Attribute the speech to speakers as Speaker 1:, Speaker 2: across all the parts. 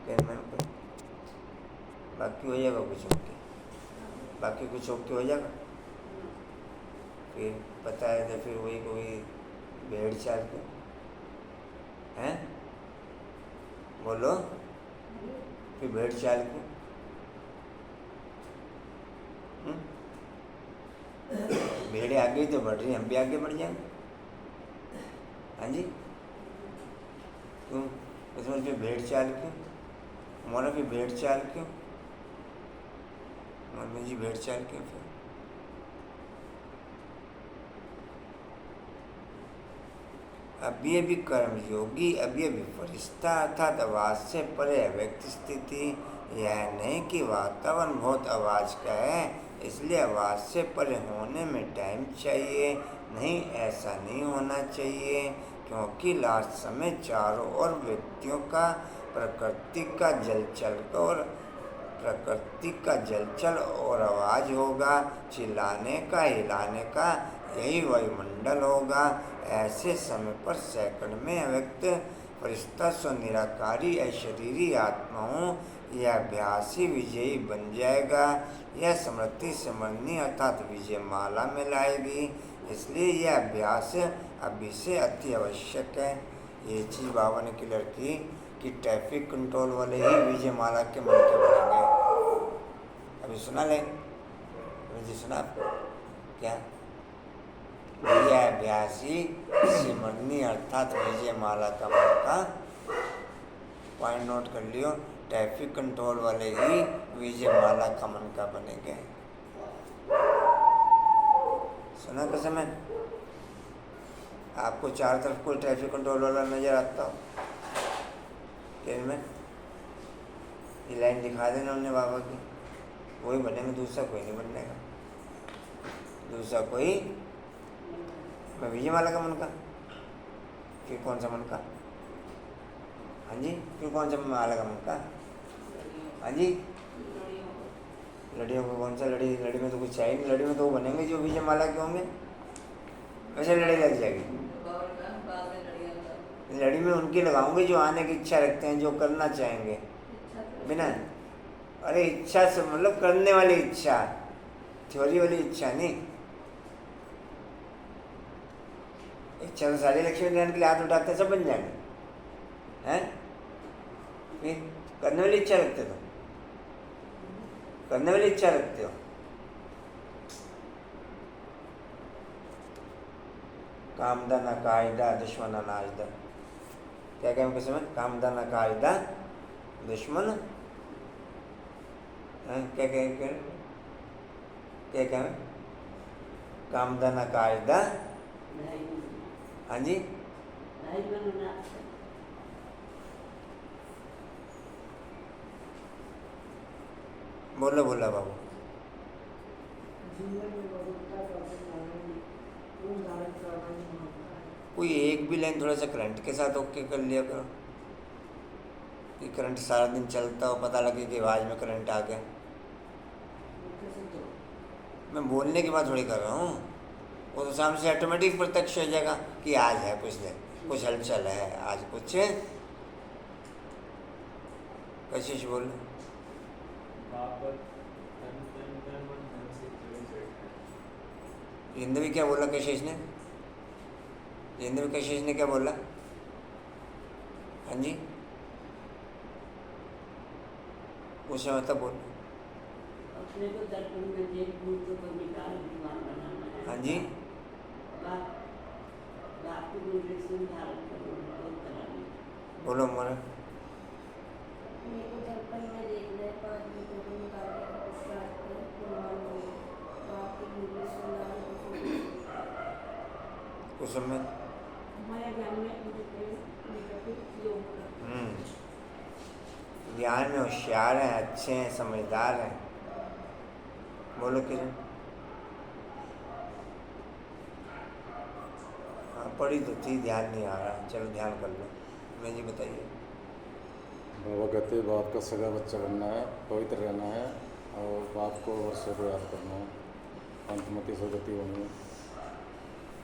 Speaker 1: फिर मैं बाकी हो जाएगा कुछ ओके, बाकी कुछ ओके हो जाएगा। फिर पता है तो फिर वही कोई भेड़ चाल के हैं, बोलो फिर भेड़ चाल के भेड़े आगे तो बढ़ रही, हम भी आगे बढ़ जाएंगे। हाँ जी, क्यों उसमें फिर भेड़ चाल क्यों, हमारा भी भेड़ चाल क्यों, हमारे जी भेड़ चाल क्यों फिर। अभी कर्मयोगी, अभी फरिश्ता अर्थात आवाज से परे व्यक्ति स्थिति। यह नहीं कि वातावरण बहुत आवाज का है इसलिए आवाज से परे होने में टाइम चाहिए, नहीं ऐसा नहीं होना चाहिए, क्योंकि लास्ट समय चारों ओर व्यक्तियों का प्रकृति का जलचल और आवाज होगा, चिल्लाने का हिलाने का, यही वायुमंडल होगा। ऐसे समय पर सेकंड में अव्यक्त फरिश्ता स्व निराकारी अशरीरी आत्माओं यह अभ्यासी विजयी बन जाएगा। यह स्मृति स्मरणी अर्थात विजय माला में लाएगी, इसलिए यह अभ्यास अभी से अति आवश्यक है। ये चीज़ बाबा ने क्लियर की कि ट्रैफिक कंट्रोल वाले ही विजय माला के मन के बनेंगे। अभी सुना ले, अभी जी सुना क्या, यह अभ्यासी सिमरनी अर्थात विजय माला का मन का, पॉइंट नोट कर लियो, ट्रैफिक कंट्रोल वाले ही विजय माला का मन का बनेंगे। सुना कसम है, आपको चार तरफ कोई ट्रैफिक कंट्रोल वाला नजर आता हो ट्रेन में, ये लाइन दिखा देना उन्हें बाबा की, वही बनेंगे, दूसरा कोई नहीं बनने का, दूसरा कोई। मैं विजय माला का मन का, फिर कौन सा मन का, हाँ जी, फिर कौन सा माला का मन का, हाँ जी, लड़ियों को कौन सा, लड़ी में तो कुछ चाहिए नहीं, लड़ी में तो वो बनेंगे जो विजय माला के होंगे, वैसे लड़ी लग जाएगी। लड़ी में उनकी लगाऊंगे जो आने की इच्छा रखते हैं, जो करना चाहेंगे बिना, अरे इच्छा से मतलब करने वाली इच्छा, थ्योरी वाली इच्छा नहीं। इच्छा तो सारी लक्ष्मी नारायण के लिए हाथ उठाते सब बन जाएंगे हैं, फिर करने वाली इच्छा रखते तो, करने वाली इच्छा रखते हो। कामदाना कायदा दुश्मन नाजदा, क्या कहें किसी में, कामदाना कायदा दुश्मन, क्या कहें, कामदाना कायदा, हाँ जी, बोलो बोला बाबू, कोई एक भी लाइन थोड़ा सा करंट के साथ ओके कर लिया करो, कि करंट सारा दिन चलता हो, पता लगे कि आवाज़ में करंट आ गया। मैं बोलने की बात थोड़ी कर रहा हूँ, वो तो सामने से ऑटोमेटिक प्रत्यक्ष हो जाएगा कि आज है कुछ दिन, कुछ हलचल है आज, कुछ कशिश बोल, जिंदगी क्या बोला कशिश ने, जिंदगी कशिश ने क्या बोला, हाँ जी, उसे मतलब बोल, हाँ जी, बोलो मोरा, उस समय ध्यान में होशियार हैं, अच्छे हैं, समझदार हैं, बोलो किरण, हाँ पढ़ी तो थी, ध्यान नहीं आ रहा, चलो ध्यान कर लो। मैं जी बताइए।
Speaker 2: बाबा कहते बाप का सगा बच्चा बनना है, पवित्र रहना है और बाप को वर्षों को याद करना है, अंतमति सदगति होनी है।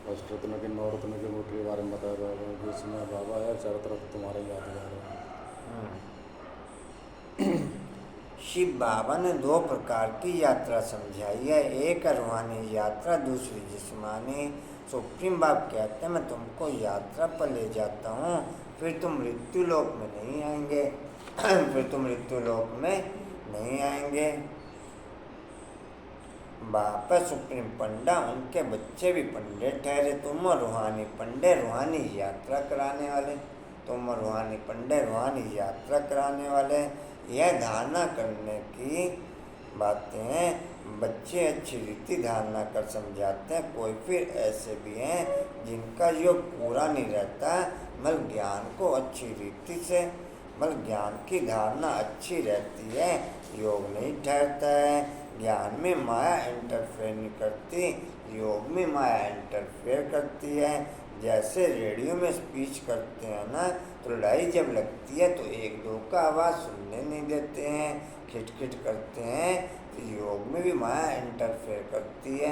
Speaker 2: अष्टरत्नों के 9 रत्नों के मूर्ति के बारे में बताया बाबा, जिसमें बाबा है चारों तरफ तुम्हारे यादगार है।
Speaker 1: शिव बाबा ने दो प्रकार की यात्रा समझाई है, एक है रूहानी यात्रा, दूसरी जिस्मानी। सुप्रीम बाप कहते हैं मैं तुमको यात्रा पर ले जाता हूँ, फिर तुम मृत्यु लोक में नहीं आएंगे फिर तुम मृत्यु लोक में नहीं आएंगे। बाप सुप्रीम पंडा, उनके बच्चे भी पंडे ठहरे। तुम रूहानी पंडे रूहानी यात्रा कराने वाले, तुम रूहानी पंडे रूहानी यात्रा कराने वाले। यह धारणा करने की बातें बच्चे अच्छी रीति धारणा कर समझाते हैं। कोई फिर ऐसे भी हैं जिनका योग पूरा नहीं रहता, मतलब ज्ञान को अच्छी रीति से, मतलब ज्ञान की धारणा अच्छी रहती है, योग नहीं ठहरता है। ज्ञान में माया इंटरफेयर नहीं करती, योग में माया इंटरफेयर करती है। जैसे रेडियो में स्पीच करते हैं ना, तो लड़ाई जब लगती है तो एक दो का आवाज़ सुनने नहीं देते हैं, खिटखिट करते हैं। तो योग में भी माया इंटरफेयर करती है,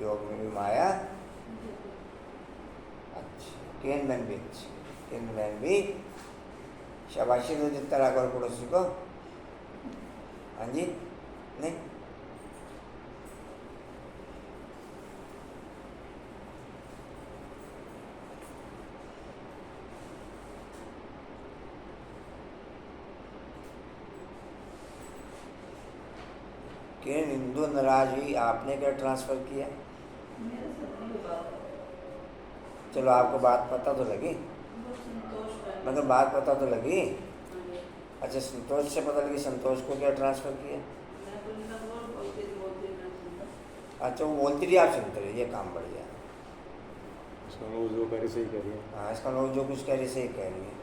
Speaker 1: योग में भी माया। अच्छा केन बहन भी अच्छी, केन बहन भी शाबाशी दो जितना राघव पड़ोसी को। हाँ जी, नहीं किरण हिंदू नाराज हुई, आपने क्या ट्रांसफ़र किया? चलो आपको बात पता तो लगी, मतलब बात पता तो लगी। अच्छा संतोष से पता लगी, संतोष को क्या ट्रांसफ़र किया? अच्छा वो बोलती रही, आप सुनते रहिए, ये काम बढ़ गया।
Speaker 2: इसका लोग जो कह रही सही कह रही है।
Speaker 1: हाँ इसका लोग जो कुछ कह रही सही कह रही है,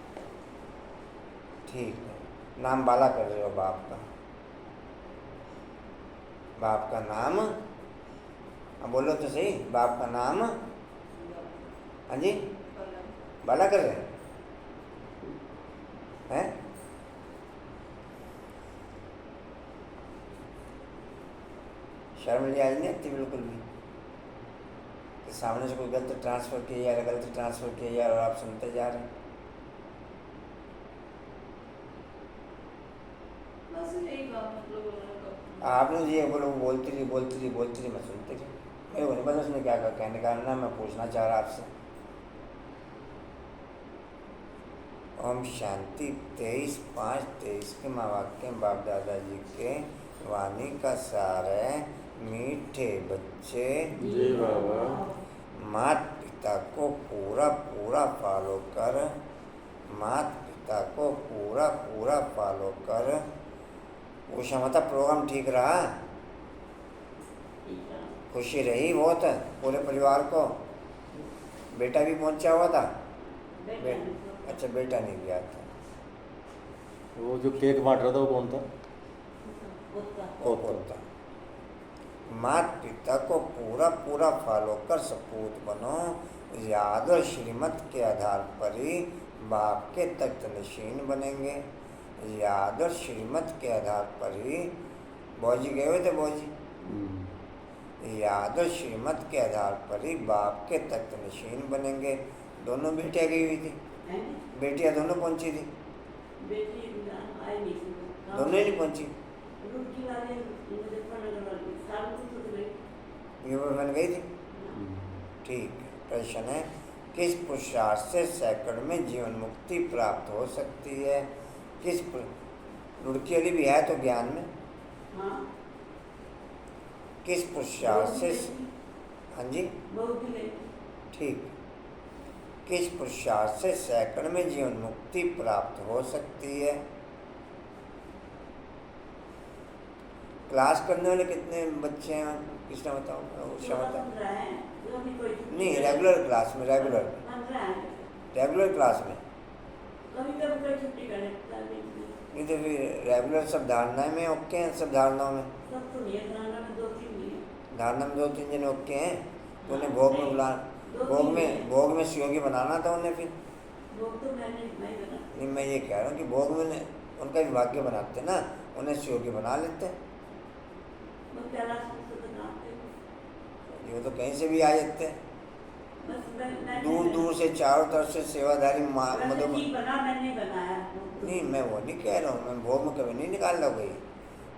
Speaker 1: ठीक है। नाम बाला कर रहे हो बाप का, बाप का नाम, हाँ बोलो तो सही, बाप का नाम। हाँ जी बाला कर रहे हैं? शर्म लिहाज नहीं आती बिल्कुल भी कि सामने से कोई गलत ट्रांसफ़र किया या गलत ट्रांसफ़र किया और आप सुनते जा रहे हैं। आपने ये बोलो बोलती रही मैं सुनती रही, मेरे को नहीं पता उसने क्या कहने का ना, मैं पूछना चाह रहा आपसे। ओम शांति। 23/5/23 के माँ वाक्य बाप दादाजी के वाणी का सार है, मीठे बच्चे
Speaker 2: जी बाबा
Speaker 1: माता पिता को पूरा पूरा फॉलो कर, माता पिता को पूरा पूरा फॉलो कर। वो क्षमता प्रोग्राम ठीक रहा, खुशी रही बहुत पूरे परिवार को। बेटा भी पहुंचा हुआ था? अच्छा बेटा नहीं गया था।
Speaker 2: वो जो केक बांट रहा था वो कौन था?
Speaker 1: वो पोता। माता पिता को पूरा पूरा फॉलो कर सपूत बनो, याद और श्रीमत के आधार पर ही बाप के तख्त नशीन बनेंगे। याद और श्रीमत के आधार पर ही बौजी गए हुए थे, बौजी याद और श्रीमत के आधार पर ही बाप के तख्त नशीन बनेंगे। दोनों बेटियाँ गई हुई थी, बेटियाँ दोनों पहुंची थी? दोनों ही नहीं पहुंची, ये बन गई थी। ठीक है, प्रश्न है किस पुरुषार्थ से सैकड़ में जीवन मुक्ति प्राप्त हो सकती है? किस लुड़की वाली भी है तो ज्ञान में, किस पुरुषार्थ से? हाँ जी ठीक, किस पुरुषार्थ से सैकड़ में जीवन मुक्ति प्राप्त हो सकती है? क्लास करने वाले कितने बच्चे हैं, किसने बताओ? नहीं रेगुलर क्लास में, रेगुलर क्लास में नहीं तो फिर रेगुलर सब धारणा में ओके हैं, सब धारणाओं में, धारणा में 2-3 जने ओके हैं तो उन्हें भोग में बुला, भोग में सहयोगी बनाना था उन्हें। फिर नहीं मैं ये कह रहा हूँ कि भोग में उनका विभाग्य बनाते ना, उन्हें सहयोगी बना लेते। ये तो कहीं से भी आ जाते हैं, दूर दूर से चारों तरफ से सेवाधारी नहीं मैं वो नहीं कह रहा हूँ, मैं भोग में कभी नहीं निकाल रहा भाई,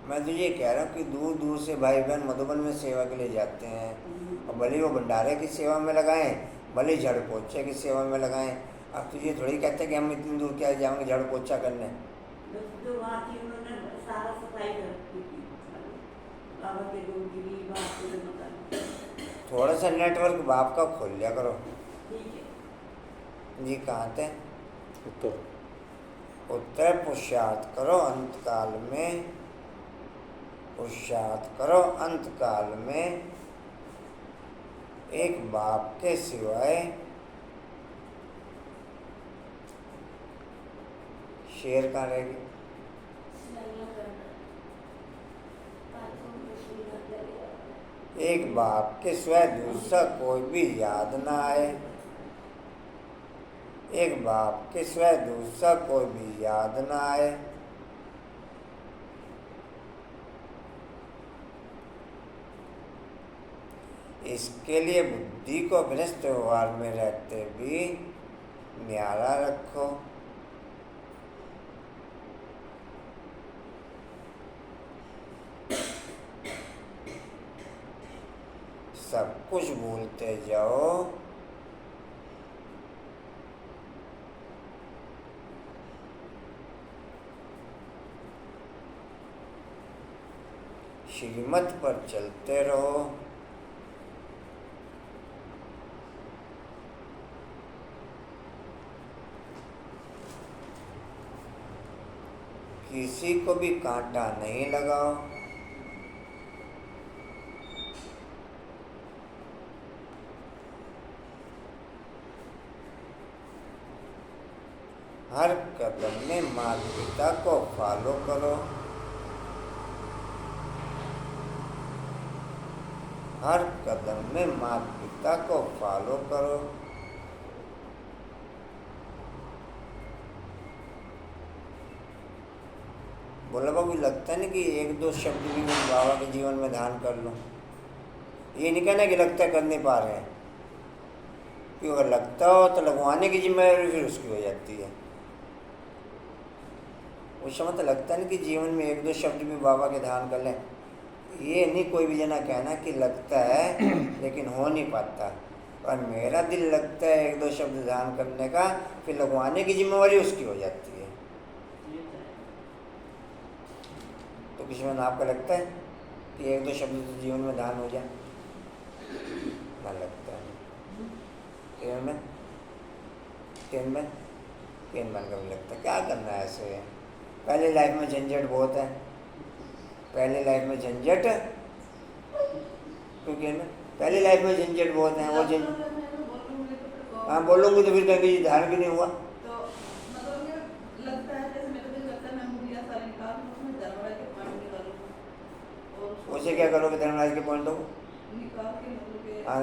Speaker 1: मैं तो ये कह रहा हूँ कि दूर दूर से भाई बहन मधुबन में सेवा के लिए जाते हैं, और भले वो भंडारे की सेवा में लगाएं, भले झाड़ू पोछे की सेवा में लगाएं। अब तो ये थोड़ी कहते हैं कि हम इतनी दूर क्या जाएंगे झाड़ू पोछा करने।
Speaker 3: जो वहाँ थी उन्होंने सारा सफाई कर दी थी, बाबा के रूम की भी बात पूरे मकान।
Speaker 1: थोड़ा सा नेटवर्क बाप का खोल लिया करो।
Speaker 3: ठीक है
Speaker 1: जी कहाँ थे?
Speaker 2: उत्तर
Speaker 1: उत्तर पुरुषार्थ करो अंतकाल में, पुरुषार्थ करो अंतकाल में, एक बाप के सिवाय शेर कहाँ रहेगी? एक बाप के सिवाय दूसरा कोई भी याद ना आए, एक बाप के सिवाय दूसरा कोई भी याद ना आए। इसके लिए बुद्धि को गृहस्थ व्यवहार में रहते भी न्यारा रखो। सब कुछ भूलते जाओ, श्रीमत पर चलते रहो। किसी को भी कांटा नहीं लगाओ। हर कदम में माता पिता को फॉलो करो। हर कदम में माता पिता को फॉलो करो। बोला बाबू लगता है ना कि एक दो शब्द भी मैं बाबा के जीवन में ध्यान कर लूं। ये नहीं कहना कि लगता कर नहीं पा रहे हैं, कि अगर लगता हो तो लगवाने की जिम्मेदारी फिर उसकी हो जाती है। उस समय तो लगता है ना कि जीवन में एक दो शब्द भी बाबा के ध्यान कर लें। ये नहीं कोई भी जना कहना कि लगता है लेकिन हो नहीं पाता। और मेरा दिल लगता है एक दो शब्द ध्यान करने का, फिर लगवाने की जिम्मेवारी उसकी हो जाती है। तो किसी में आपका लगता है कि एक दो शब्द तो जीवन में ध्यान हो जाए? ना लगता है। तीन में कभी लगता है क्या करना है ऐसे? पहले लाइफ में झंझट बहुत है, पहले लाइफ में झंझट, क्योंकि पहले लाइफ में झंझट बहुत है। वो हाँ बोलूँगी तो फिर कहेंगे ध्यान भी नहीं हुआ। उसे क्या करोगे? धर्मराज के पॉइंटों को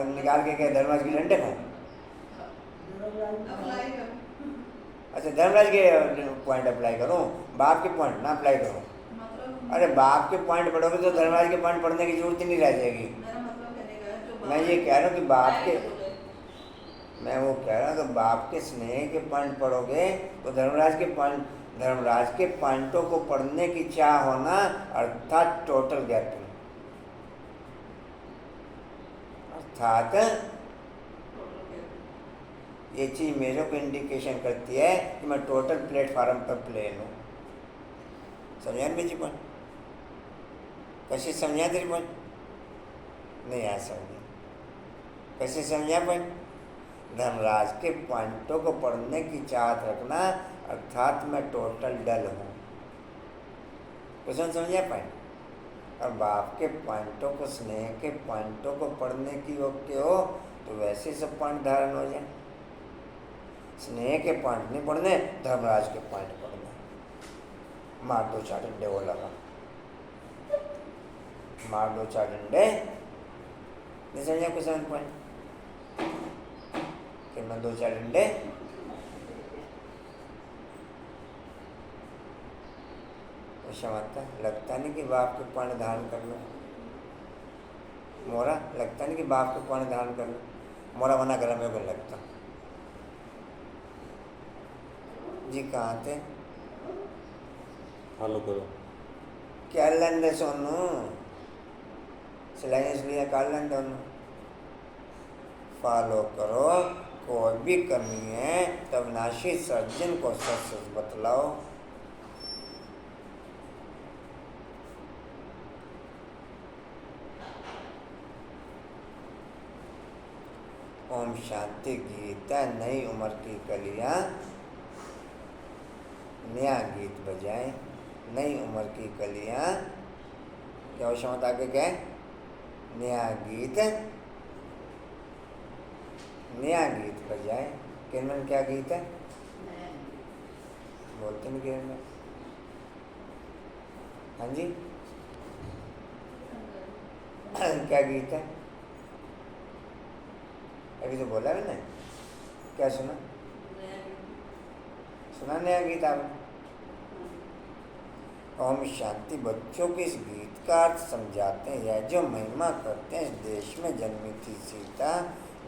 Speaker 1: निकाल के क्या धर्मराज की डंडे खाए? अच्छा धर्मराज के पॉइंट अप्लाई करूँ, बाप के पॉइंट ना अप्लाई करूँ? अरे बाप के पॉइंट पढ़ोगे तो धर्मराज के पॉइंट पढ़ने की जरूरत ही नहीं रह जाएगी। मैं ये कह रहा हूँ कि बाप के, मैं वो कह रहा हूँ कि बाप के स्नेह के पॉइंट पढ़ोगे तो धर्मराज के पॉइंटों को पढ़ने की चाह होना, अर्थात टोटल गैपिंग, अर्थात ये चीज़ मेरे को इंडिकेशन करती है कि मैं टोटल प्लेटफॉर्म पर प्लेन हूँ। समझा ना जी पॉइंट? कैसे समझा तेरी पॉइंट? नहीं आ समझे? कैसे समझा पॉइंट? धर्मराज के पॉइंटों को पढ़ने की चाहत रखना, अर्थात मैं टोटल डल हूँ। कुछ समझा पॉइंट? और बाप के पॉइंटों को, स्नेह के पॉइंटों को पढ़ने की योग्य हो तो वैसे सब पॉइंट धारण हो जाए। स्नेह के पॉइंट नहीं पढ़ने, धर्मराज के पॉइंट पढ़ने। मार दो चार डंडे वो लगा, मार दो चार डंडे, नहीं समझा कुछ समझ पॉइंट? फिर मैं दो चार डंडे लगता नहीं कि बाप के पॉइंट धारण कर लो मोरा, लगता नहीं कि बाप के पॉइंट धारण कर लो मोरा, मना करा मेरे को लगता। जी कहाँ थे?
Speaker 2: फॉलो करो।
Speaker 1: क्या लेंदे सोनू सिलाई इसलिए कर लेंदे ओनू फॉलो करो। कोई भी कमी है तो अविनाशी सर्जन को सच सच बतलाओ। ओम शांति गीता नई उम्र की कलियां नया गीत बजाए। नई उम्र की कलियां क्या हो क्षमता आगे क्या है? नया गीत बजाए। किरण क्या गीत है? बोलते नहीं किरण। हाँ जी क्या गीत है? अभी तो बोला मैंने। क्या सुना? सुना नया गीत आपने? ओम शांति बच्चों को इस गीत का अर्थ समझाते हैं। यह जो महिमा करते हैं इस देश में जन्मी थी सीता,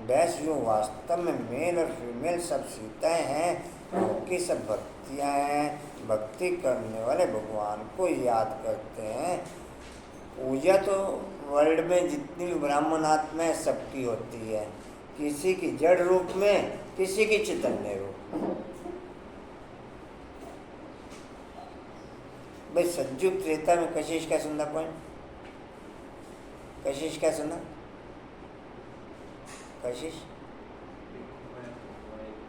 Speaker 1: वैसे जो वास्तव में मेल और फीमेल सब सीताएं हैं, उनकी सब भक्तियाँ हैं। भक्ति करने वाले भगवान को याद करते हैं। पूजा तो वर्ल्ड में जितनी भी ब्राह्मण आत्माएं सबकी होती है, किसी की जड़ रूप में, किसी की चैतन्य रूप में। भाई सज्जुग त्रेता में कशिश क्या सुनना पॉइंट? कशिश क्या सुना? कशिश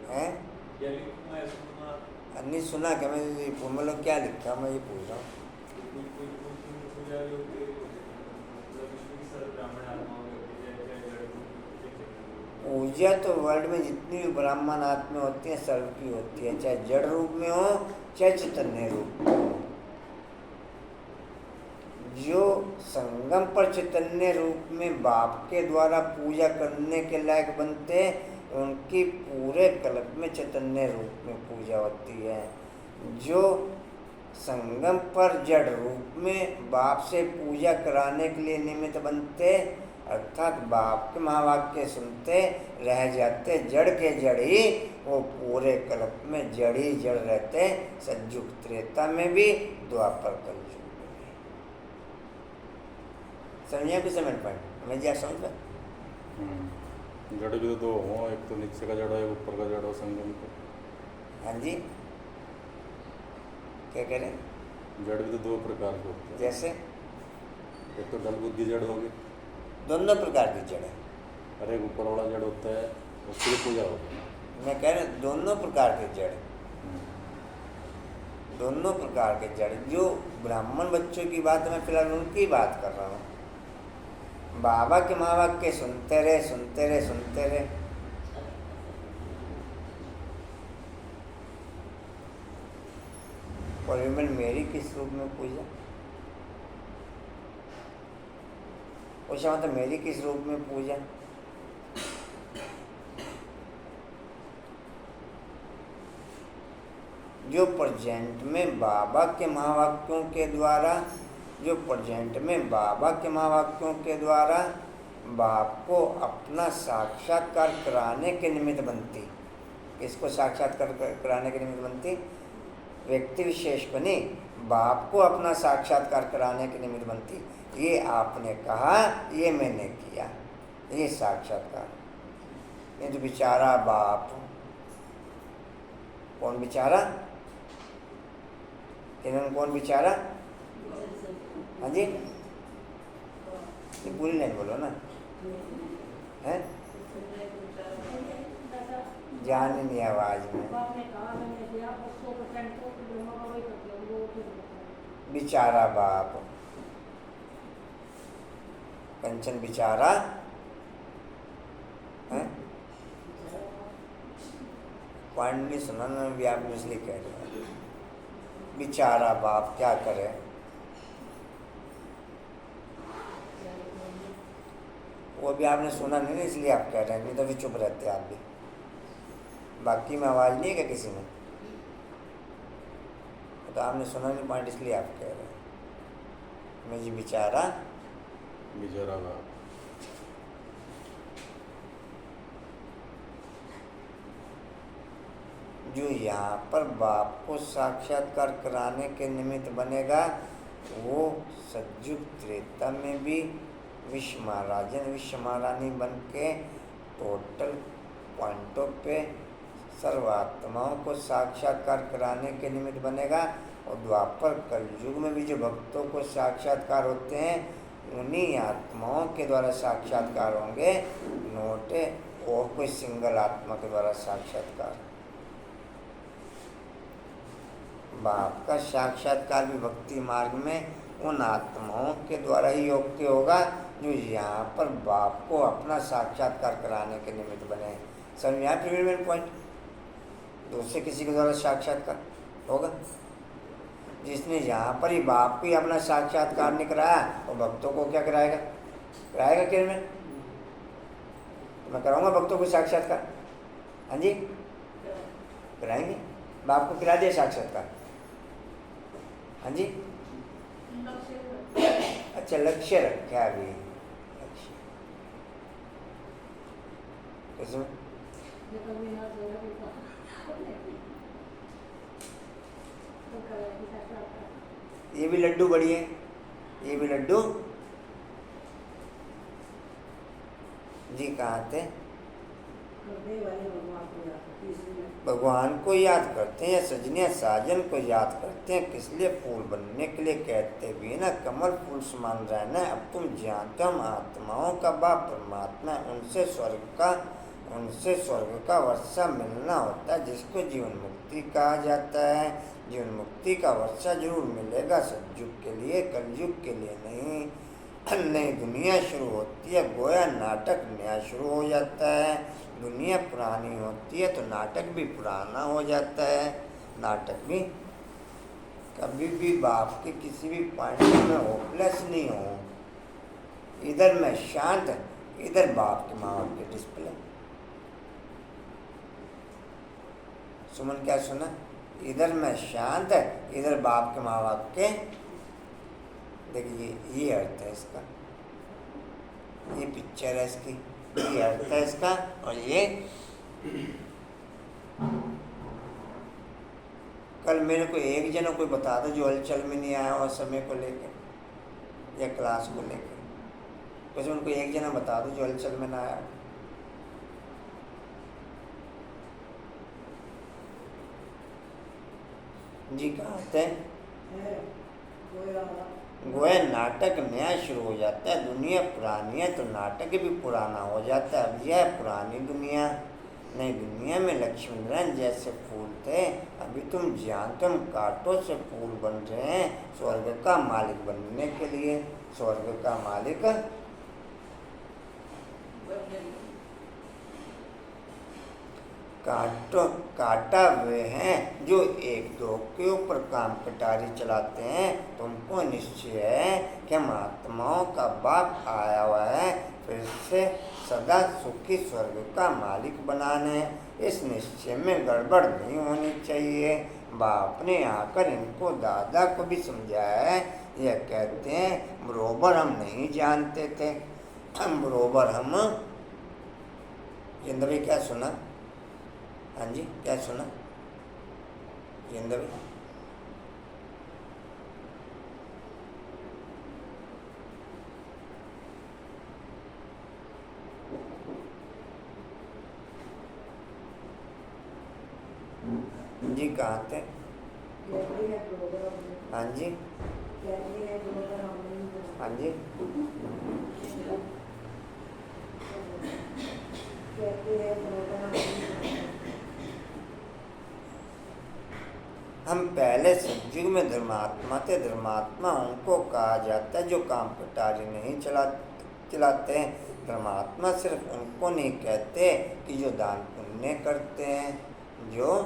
Speaker 1: हैं? नहीं सुना क्या? मैं मतलब क्या लिखा मैं ये पूछ रहा हूँ। पूजा तो वर्ल्ड में जितनी भी ब्राह्मण आत्मा होती है सर्व की होती है, चाहे जड़ रूप में हो चाहे चैतन्य रूप में हो। जो संगम पर चैतन्य रूप में बाप के द्वारा पूजा करने के लायक बनते, उनकी पूरे कल्प में चैतन्य रूप में पूजा होती है। जो संगम पर जड़ रूप में बाप से पूजा कराने के लिए निमित्त बनते, अर्थात बाप के महावाक्य सुनते रह जाते, जड़ के जड़ ही, वो पूरे कल्प में जड़ ही जड़ रहते, सज्जुग त्रेता में भी द्वापर कलयुग में भी। समझिए भी समझ पाए? मैं क्या समझ पाए?
Speaker 2: जड़ भी तो दो हो, एक तो नीचे का जड़ है, ऊपर का जड़ हो संगम का।
Speaker 1: हाँ जी क्या कह रहे हैं?
Speaker 2: जड़ भी तो दो प्रकार के होते हैं।
Speaker 1: जैसे
Speaker 2: एक तो दल बुद्धि जड़ होगी,
Speaker 1: दोनों प्रकार की जड़ है।
Speaker 2: और एक ऊपर वाला जड़ होता है, उसकी भी पूजा होती है।
Speaker 1: मैं कह रहा हूँ दोनों प्रकार के जड़, दोनों प्रकार के जड़। जो ब्राह्मण बच्चों की बात मैं फिलहाल उनकी बात कर रहा हूँ। बाबा के महावाक्य सुनते रहे सुनते रहे सुनते रहे। और विमल मेरी किस रूप में पूजा? पूछा मतलब मेरी किस रूप में पूजा? जो प्रेजेंट में बाबा के महावाक्यों के द्वारा, जो प्रेजेंट में बाबा के महावाक्यों के द्वारा बाप को अपना साक्षात्कार कराने के निमित्त बनती। किसको साक्षात्कार कराने के निमित्त बनती? व्यक्ति विशेष को नहीं, बाप को अपना साक्षात्कार कराने के निमित्त बनती। ये आपने कहा, ये मैंने किया, ये साक्षात्कार। ये तो बेचारा बाप। कौन बेचारा? इन्होंने कौन बेचारा? हाँ जी ये पूरी लाइन बोलो ना। हैं? जान नहीं आवाज में। बेचारा बाप, कंचन बेचारा है। पॉइंट नहीं सुना ना, भी आप इसलिए कह रहे हैं बेचारा बाप क्या करे। वो भी आपने सुना नहीं ना, इसलिए आप कह रहे हैं, नहीं तो भी चुप रहते आप भी। बाकी में आवाज़ नहीं है क्या किसी में? तो आपने सुना नहीं पॉइंट, इसलिए आप कह रहे हैं मैं जी बेचारा
Speaker 2: बाप।
Speaker 1: जो यहाँ पर बाप को साक्षात्कार कराने के निमित्त बनेगा, वो सतयुग त्रेता में भी विश्व महाराजन विश्व महारानी बन के टोटल पॉइंटों पे सर्वात्माओं को साक्षात्कार कराने के निमित्त बनेगा। और द्वापर कलयुग में भी जो भक्तों को साक्षात्कार होते हैं उन्हीं आत्माओं के द्वारा साक्षात्कार होंगे, नोटे और कोई सिंगल आत्मा के द्वारा साक्षात्कार। बाप का साक्षात्कार भी भक्ति मार्ग में उन आत्माओं के द्वारा ही योग्य होगा जो यहाँ पर बाप को अपना साक्षात्कार कराने के निमित्त बने। समझ में आया प्रीमियर पॉइंट? दूसरे किसी के द्वारा साक्षात्कार होगा? जिसने यहाँ पर ही बाप को ही अपना साक्षात्कार नहीं कराया और भक्तों को क्या कराएगा? कराएगा क्या? मैं कराऊंगा भक्तों को साक्षात्कार। हाँ जी कराएंगे। बाप को करा दिया साक्षात्कार। हाँ जी अच्छा लक्ष्य रखा अभी लक्ष्य इसमें ये भी लड्डू बड़ी है, ये भी लड्डू जी कहाँ थे? भगवान को याद करते हैं, सजने साजन को याद करते हैं। किस लिए? फूल बनने के लिए कहते भी ना कमल फूल समान रहना। अब तुम जानते हो हम आत्माओं का बाप परमात्मा, उनसे स्वर्ग का वर्षा मिलना होता है जिसको जीवन मुक्ति कहा जाता है। जीवन मुक्ति का वर्षा जरूर मिलेगा, सतयुग के लिए, कलयुग के लिए नहीं। नई दुनिया शुरू होती है, गोया नाटक नया शुरू हो जाता है। दुनिया पुरानी होती है तो नाटक भी पुराना हो जाता है। नाटक भी कभी भी बाप के किसी भी पॉइंट में होपलेस नहीं हो। इधर मैं शांत, इधर बाप के माँ बाप के डिस्प्ले। सुमन क्या सुना? इधर मैं शांत, इधर बाप के माँ बाप के। देखिए ये अर्थ है इसका, ये पिक्चर है इसकी, ये अर्थ है इसका। और ये कल मेरे को एक जना कोई बता दो जो हलचल में नहीं आया और समय को लेकर या क्लास को लेकर, वैसे उनको एक जना बता दो जो हलचल में ना आया। जी कहाँ थे? गोया नाटक नया शुरू हो जाता है। दुनिया पुरानी है तो नाटक भी पुराना हो जाता है। अब यह पुरानी दुनिया, नई दुनिया में लक्ष्मी नारायण जैसे फूल थे। अभी तुम जानते हो हम कांटों से फूल बन रहे हैं स्वर्ग का मालिक बनने के लिए। स्वर्ग का मालिक काटा हुए हैं जो एक दो के ऊपर काम कटारी चलाते हैं। तुमको निश्चय है कि हम आत्माओं का बाप आया हुआ है फिर से सदा सुखी स्वर्ग का मालिक बनाने। इस निश्चय में गड़बड़ नहीं होनी चाहिए। बाप ने आकर इनको दादा को भी समझाया है। यह कहते हैं बरोबर हम नहीं जानते थे, हम बरोबर हम। जिंदा भाई क्या सुना? हाँ जी क्या सुना जिंदा भाई? जी कहाँ थे? हाँ जी हाँ जी हम पहले सतयुग में धर्मात्मा थे। धर्मात्मा उनको कहा जाता है जो काम कटारी नहीं चलाते हैं। धर्मात्मा सिर्फ उनको नहीं कहते कि जो दान पुण्य करते हैं, जो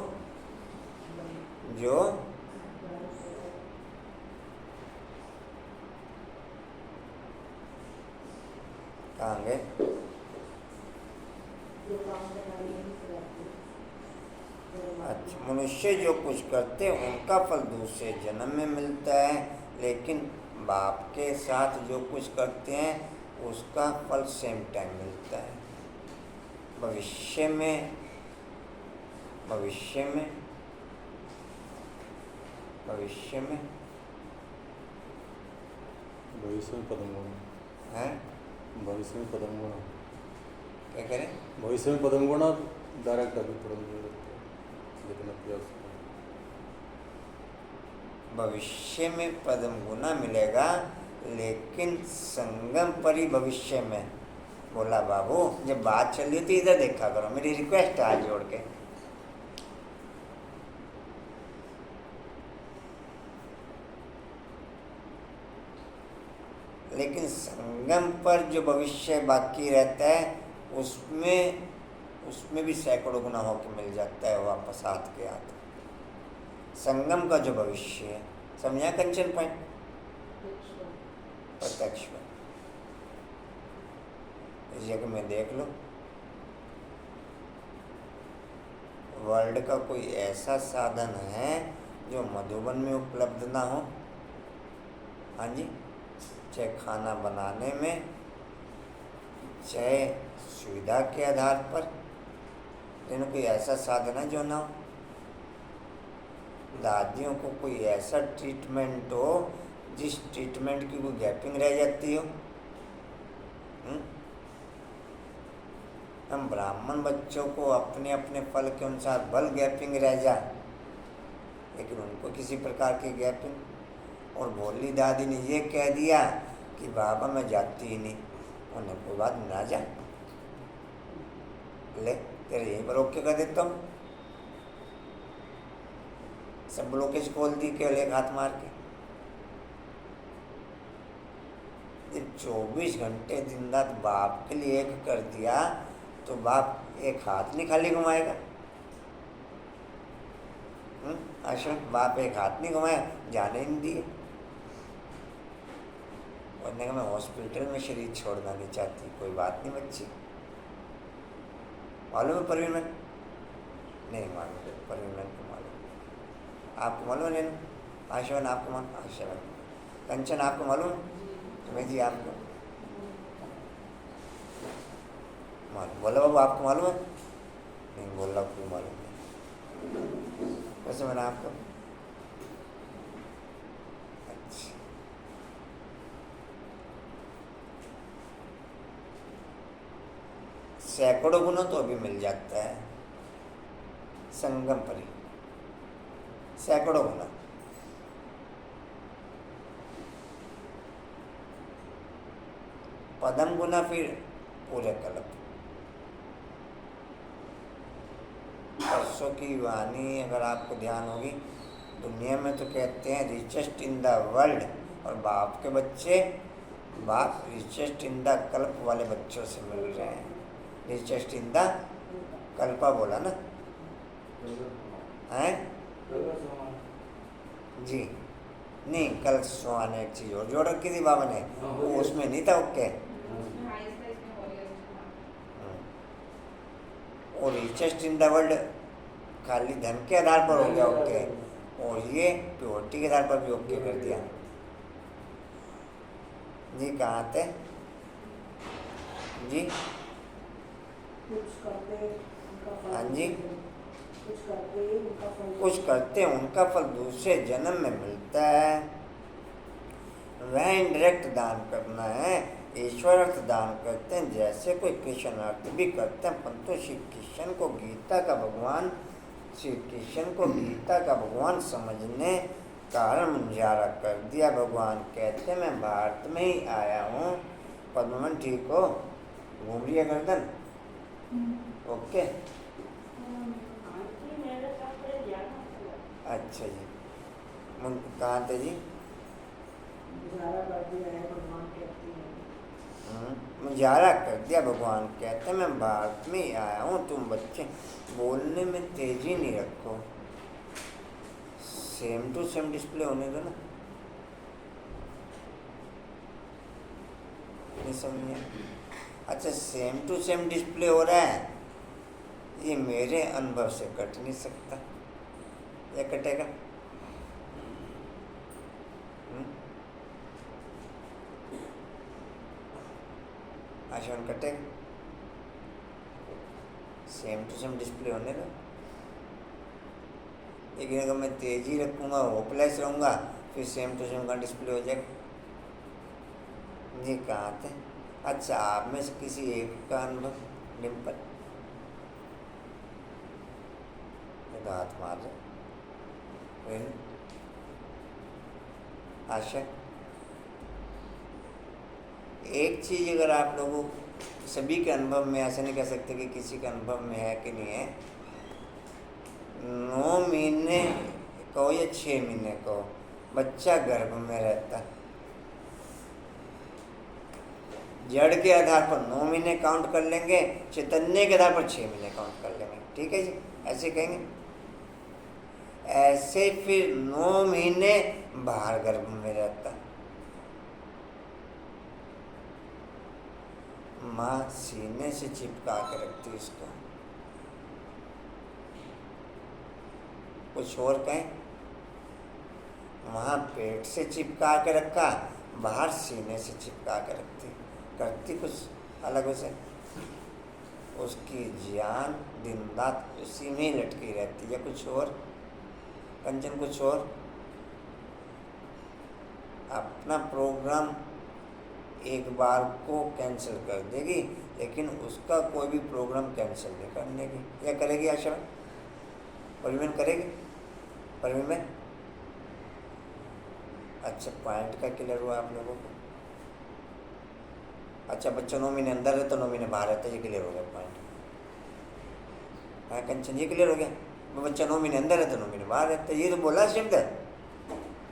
Speaker 1: कहाँ गए? अच्छा, मनुष्य जो कुछ करते हैं उनका फल दूसरे जन्म में मिलता है, लेकिन बाप के साथ जो कुछ करते हैं उसका फल सेम टाइम मिलता है। भविष्य में
Speaker 2: भविष्य में पदम गुण,
Speaker 1: हैं?
Speaker 2: भविष्य में पदम गुण,
Speaker 1: क्या करें?
Speaker 2: भविष्य में पदम गुण डायरेक्ट अभी पदम गुण जितना किया उसको।
Speaker 1: भविष्य में पदम गुना मिलेगा, लेकिन संगम परी भविष्य में। बोला बाबू, जब बात चल रही थी इधर देखा करो, मेरी रिक्वेस्ट है हाथ जोड़ के। लेकिन संगम पर जो भविष्य बाकी रहता है उसमें भी सैकड़ों गुना होकर मिल जाता है वापस हाथ के हाथ। संगम का जो भविष्य है, समझा कंचन पॉइंट? प्रत्यक्ष में इस जगह में देख लो, वर्ल्ड का कोई ऐसा साधन है जो मधुबन में उपलब्ध ना हो? हाँ जी, चाहे खाना बनाने में, चाहे सुविधा के आधार पर, लेकिन कोई ऐसा साधन है जो ना हो। दादियों को कोई ऐसा ट्रीटमेंट हो जिस ट्रीटमेंट की कोई गैपिंग रह जाती हो। हम ब्राह्मण बच्चों को अपने अपने फल के अनुसार बल गैपिंग रह जाए, लेकिन उनको किसी प्रकार की गैपिंग। और भोली दादी ने ये कह दिया कि बाबा मैं जाती ही नहीं, उन्हें कोई बात ना जा, ले तेरे यहीं पर रोक के कर देता हूँ। सब ब्लॉकेज खोल दी केवल एक हाथ मार के। 24 घंटे दिन रात बाप के लिए एक कर दिया तो बाप एक हाथ नहीं खाली घुमाएगा। आश्रम बाप एक हाथ नहीं घुमाया, जाने ही नहीं दिए। और ने कहा मैं हॉस्पिटल में शरीर छोड़ना नहीं चाहती। कोई बात नहीं बच्ची, मालूम है परवीन मैन? नहीं मालूम, परवीन मैन को मालूम। आपको मालूम है? आशवन आपको मालूम? आशवन कंचन आपको मालूम? तुम्हें जी आपको मालूम? बोला बाबू आपको मालूम है? नहीं बोला, कोई मालूम नहीं। कैसे मैंने आपको? अच्छा, सैकड़ों गुना तो अभी मिल जाता है संगम परी, सैकड़ों गुना। पदम गुना फिर पूरे कल्प। परसों की वाणी अगर आपको ध्यान होगी, दुनिया में तो कहते हैं रिचेस्ट इन द वर्ल्ड, और बाप के बच्चे, बाप रिचेस्ट इन द कल्प वाले बच्चों से मिल रहे हैं। रिचेस्ट इन द कल्पा बोला ना, हैं जी? नहीं, कल सुहाने एक चीज़ और जोड़ रखी थी बाबा ने, वो उसमें नहीं था। ओके, और रिचेस्ट इन द वर्ल्ड खाली धन के आधार पर हो गया ओके, और ये प्योरिटी के आधार पर भी ओके कर दिया जी। कहाँ थे जी? हाँ जी, कुछ करते उनका फल दूसरे जन्म में मिलता है। वह इनडायरेक्ट दान करना है, ईश्वर अर्थ दान करते हैं, जैसे कोई कृष्ण अर्थ भी करते हैं। परंतु श्री कृष्ण को गीता का भगवान समझने कारण मुंजारा कर दिया। भगवान कहते मैं भारत में ही आया हूँ। पद्मन ठीक हो? घूम रही है गर्दन? ओके, अच्छा जी। कहाँ थे जी? मुजारा कर दिया भगवान कहते मैं भारत में ही आया हूँ। तुम बच्चे बोलने में तेजी नहीं रखो, सेम टू सेम डिस्प्ले होने दो ना। नहीं समझे? अच्छा, सेम टू सेम डिस्प्ले हो रहा है, ये मेरे अनुभव से कट नहीं सकता। या कटेगा? आशवन कटेगा? सेम टू सेम डिस्प्ले होने दो। लेकिन अगर मैं तेजी रखूँगा, होपलेस रहूँगा, फिर सेम टू सेम का डिस्प्ले हो जाएगा। जी कहाँ थे? अच्छा, आप में से किसी एक का अनुभव? डिम्पल ये तो हाथ मार रहे। आशा, एक चीज़ अगर आप लोगों सभी के अनुभव में, ऐसे नहीं कह सकते कि किसी के अनुभव में है कि नहीं है, 9 महीने कहो या 6 महीने कहो, बच्चा गर्भ में रहता है। जड़ के आधार पर 9 महीने काउंट कर लेंगे, चैतन्य के आधार पर 6 महीने काउंट कर लेंगे। ठीक है जी, ऐसे कहेंगे। ऐसे फिर 9 महीने बाहर गर्भ में रहता, माँ सीने से चिपका के रखती इसको। कुछ और कहें? वहाँ पेट से चिपका के रखा, बाहर सीने से चिपका के रखती, करती कुछ अलग वैसे। उसकी जान दिन रात उसी में ही लटकी रहती है। कुछ और कंचन? कुछ और? अपना प्रोग्राम एक बार को कैंसिल कर देगी, लेकिन उसका कोई भी प्रोग्राम कैंसिल नहीं करने की। या करेगी आशा? परवीन करेगी? परवीन? अच्छा, पॉइंट का क्लियर हुआ आप लोगों को? अच्छा, बच्चा 9 महीने अंदर है तो 9 महीने बाहर रहता है, ये क्लियर हो गया पॉइंट। हाँ कंचन, ये क्लियर हो गया। बच्चा 9 महीने अंदर है तो 9 महीने बाहर रहता है, ये तो बोला शब्द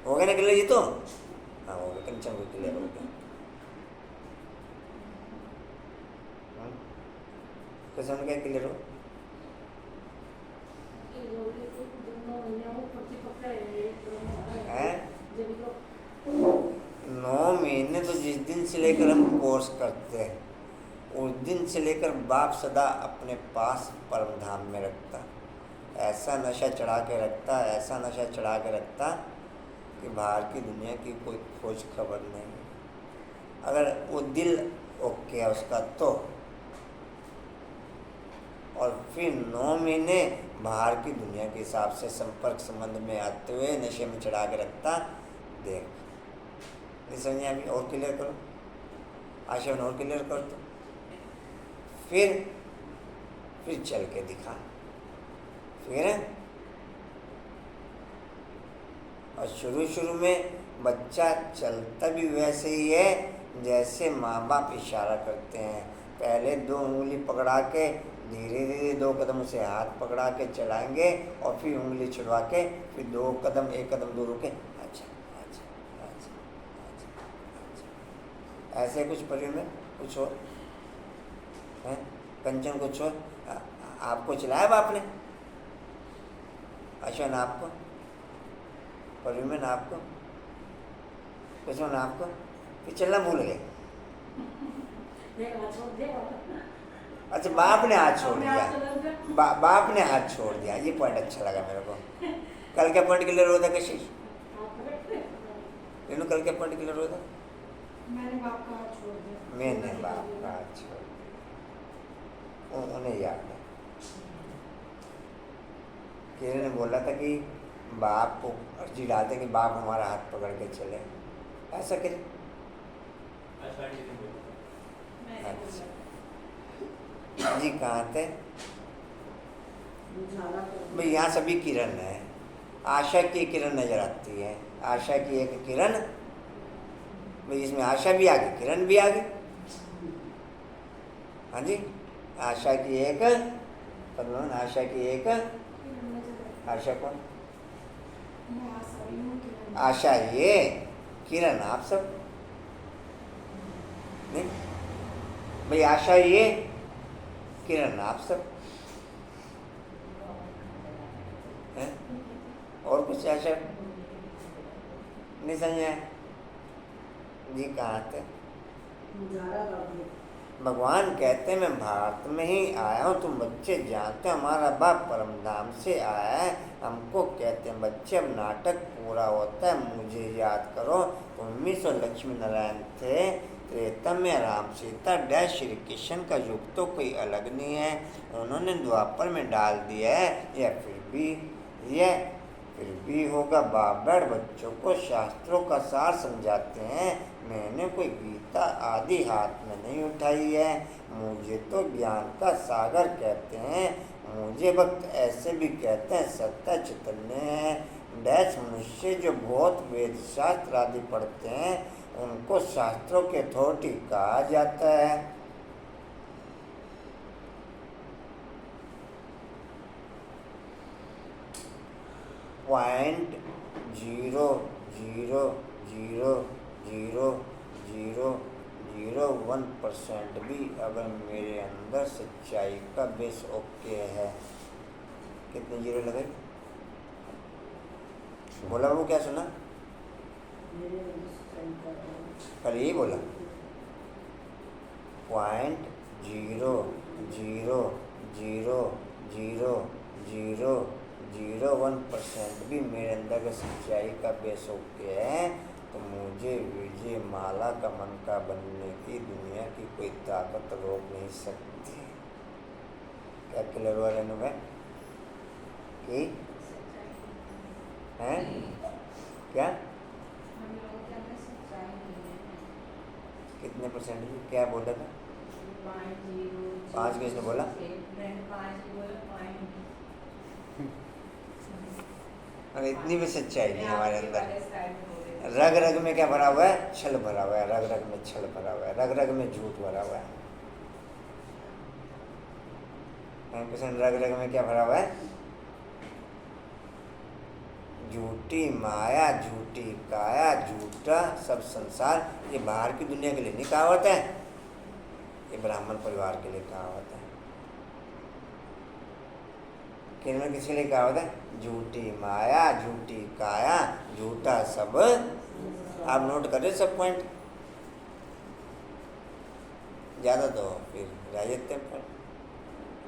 Speaker 1: हो गया ना क्लियर? ये तो हाँ हो गया, कंचन को क्लियर हो गया। कैसे उनका क्लियर हो? हैं? 9 महीने तो जिस दिन से लेकर हम कोर्स करते हैं, उस दिन से लेकर बाप सदा अपने पास परम धाम में रखता, ऐसा नशा चढ़ा के रखता, ऐसा नशा चढ़ा के रखता कि बाहर की दुनिया की कोई खोज खबर नहीं। अगर वो दिल ओके है उसका तो, और फिर 9 महीने बाहर की दुनिया के हिसाब से संपर्क संबंध में आते हुए नशे में चढ़ा के रखता। देख नहीं समझे अभी? और क्लियर करो आशा, और क्लियर कर दो। फिर चल के दिखा। फिर और शुरू में बच्चा चलता भी वैसे ही है जैसे माँ बाप इशारा करते हैं। पहले 2 उंगली पकड़ा के धीरे धीरे 2 कदम उसे हाथ पकड़ा के चलाएंगे, और फिर उंगली छुड़वा के फिर 2 कदम 1 कदम दूर रुके। अच्छा अच्छा अच्छा अच्छा अच्छा, ऐसे कुछ परिवार में कुछ और है? कंचन कुछ और? आपको चलाया बाप ने? अच्छा, ना आपको? परिवार में ना आपको? कुछ ना आपको? फिर चलना भूल गए? अच्छा, बाप ने हाथ छोड़ दिया। बाप ने हाथ छोड़ दिया, ये पॉइंट अच्छा लगा मेरे को। कल क्या पॉइंट क्लियर होता कशिश? कल क्या पॉइंट क्लियर होता?
Speaker 4: मैंने बाप का हाथ छोड़ दिया।
Speaker 1: मैंने बाप का हाथ छोड़ दिया, उन्हें याद है। किरण ने बोला था कि बाप को अर्जी डालते कि बाप हमारा हाथ पकड़ के चले, ऐसा किरण? अच्छा जी, कहाँ थे भाई? यहाँ सभी किरण है। आशा की किरण नजर आती है, आशा की एक किरण भाई, इसमें आशा भी आ गई, किरण भी आ गई। हाँ जी, आशा की एक, आशा की एक, आशा कौन? आशा ये, किरण आप सब नहीं भाई? आशा ये, किरण आप सब है? और कुछ आशा नहीं समझे जी? कहाँ थे? भगवान कहते हैं मैं भारत में ही आया हूँ, तुम बच्चे जानते हो हमारा बाप परम धाम से आया है। हमको कहते हैं बच्चे अब नाटक पूरा होता है, मुझे याद करो। 1900 लक्ष्मी नारायण थे, त्रेता में राम सीता डैश श्री कृष्ण का युग तो कोई अलग नहीं है, उन्होंने द्वापर में डाल दिया है। या फिर भी यह फिर भी होगा। बाप बैठ बच्चों को शास्त्रों का सार समझाते हैं। मैंने कोई गीता आदि हाथ में नहीं उठाई है। मुझे तो ज्ञान का सागर कहते हैं। मुझे भक्त ऐसे भी कहते हैं। सत्य चैतन्य है। डैश मनुष्य जो बहुत वेद शास्त्र आदि पढ़ते हैं उनको शास्त्रों के अथॉरिटी कहा जाता है। पॉइंट 0.000001% भी अगर मेरे अंदर सच्चाई का बेस ओके है। कितने जीरो लगे? बोला वो क्या सुना? कल यही बोला 0.000001% भी मेरे अंदर के सच्चाई का बेस ओके है तो मुझे विजय माला का मन का बनने की दुनिया की कोई ताकत रोक नहीं सकती। क्या क्लियर हुआ रहने में कि हैं? क्या कितने परसेंट? क्या बोला था? 5 किसने बोला? अगर इतनी भी सच्चाई नहीं हमारे अंदर। रग रग में क्या भरा हुआ है? छल भरा हुआ है। रग रग में छल भरा हुआ है। रग रग में झूठ भरा हुआ है। 9% रग रग में क्या भरा हुआ है? झूठी माया, झूठी काया, झूठा सब संसार। ये बाहर की दुनिया के लिए नहीं कहावत है, ये ब्राह्मण परिवार के लिए कहावत है। किन किसके लिए कहावत है? झूठी माया, झूठी काया, झूठा सब। आप नोट करें सब पॉइंट, ज़्यादा तो फिर रह जाते हैं पॉइंट।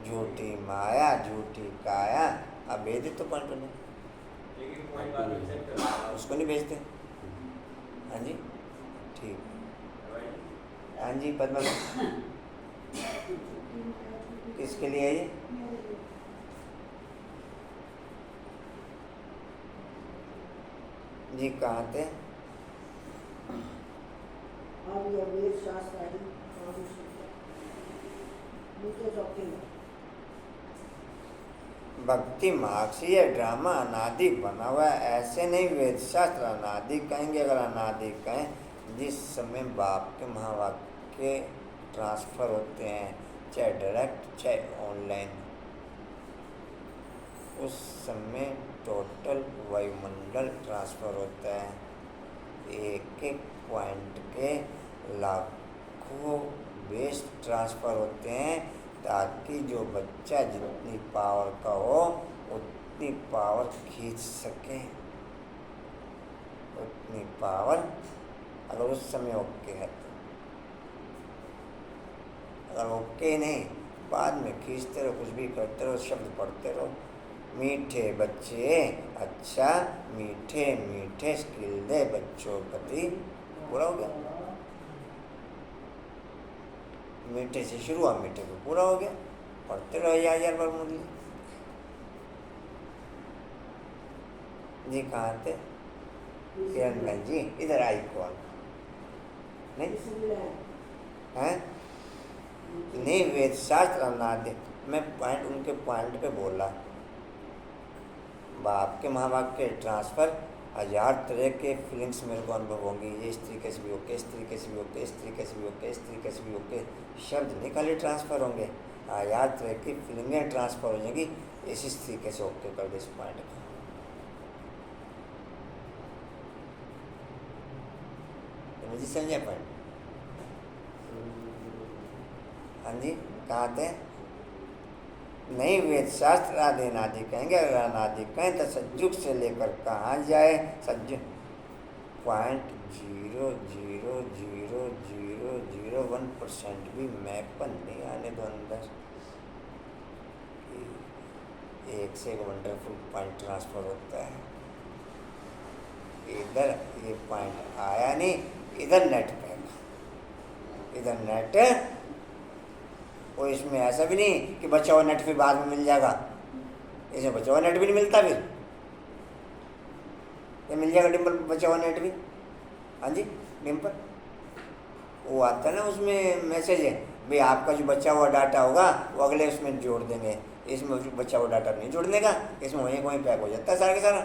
Speaker 1: झूठी माया, झूठी काया, अब भेज दे तो पॉइंट नहीं, उसको नहीं भेजते। हाँ जी ठीक। हाँ जी पद्मा किसके लिए है ये? जी कहाँ थे? भक्ति मार्क्सी या ड्रामा अनादि बना हुआ है, ऐसे नहीं। वेद शास्त्र अनादि कहेंगे अगर अनादि कहें। जिस समय बाप के महावाक्य ट्रांसफ़र होते हैं, चाहे डायरेक्ट चाहे ऑनलाइन, उस समय टोटल वायुमंडल ट्रांसफ़र होता है। एक एक पॉइंट के लाखों बेस ट्रांसफ़र होते हैं ताकि जो बच्चा जितनी पावर का हो उतनी पावर खींच सके। उतनी पावर अगर उस समय ओके है, अगर ओके नहीं बाद में खींचते रहो, कुछ भी करते रहो, शब्द पढ़ते रहो। मीठे बच्चे अच्छा मीठे मीठे स्किल दे बच्चों प्रति। पूरा हो गया। मीठे से शुरू हुआ, मीठे को पूरा हो गया। पढ़ते रहो यार बार मुरली जी। कहाँ थे किरण जी? इधर आई कौन? नहीं हैं? नहीं वेद शास्त्र अनादि। मैं पॉइंट उनके पॉइंट पे बोला। बाप के महावाक्य ट्रांसफ़र 1000 तरह के फीलिंग्स मेरे को अनुभव होंगी। ये इस तरीके से भी ओके, इस तरीके से भी ओके, इस तरीके से भी ओके, इस तरीके से भी ओके। शब्द नहीं खाली ट्रांसफ़र होंगे, 1000 तरह की फीलिंगें ट्रांसफ़र हो जाएंगी। इस तरीके से ओके कर दे इस पॉइंट को। मुझे समझे पॉइंट? हाँ जी कहाँ थे? नहीं वेद शास्त्र आदि अनादि कहेंगे। अगर अनादि कहें तो सज्जुग से लेकर कहाँ जाए? सज्जुग 0.000001% भी मैपन नहीं आने दो अंदर। एक से एक वंडरफुल पॉइंट ट्रांसफ़र होता है। इधर ये पॉइंट आया नहीं, इधर नेट फेंका, इधर नेट। और इसमें ऐसा भी नहीं कि बचा हुआ नेट फिर बाद में मिल जाएगा। इसमें बचा हुआ नेट भी नहीं मिलता। फिर ये मिल जाएगा डिम्पल बचा हुआ नेट भी। हाँ जी डिम्पल, वो आता है ना उसमें मैसेज है भाई आपका जो बचा हुआ डाटा होगा वो अगले उसमें जोड़ देंगे, इसमें जो बचा हुआ डाटा नहीं जोड़ने का, इसमें वहीं वहीं पैक हो जाता है सारा के सारा।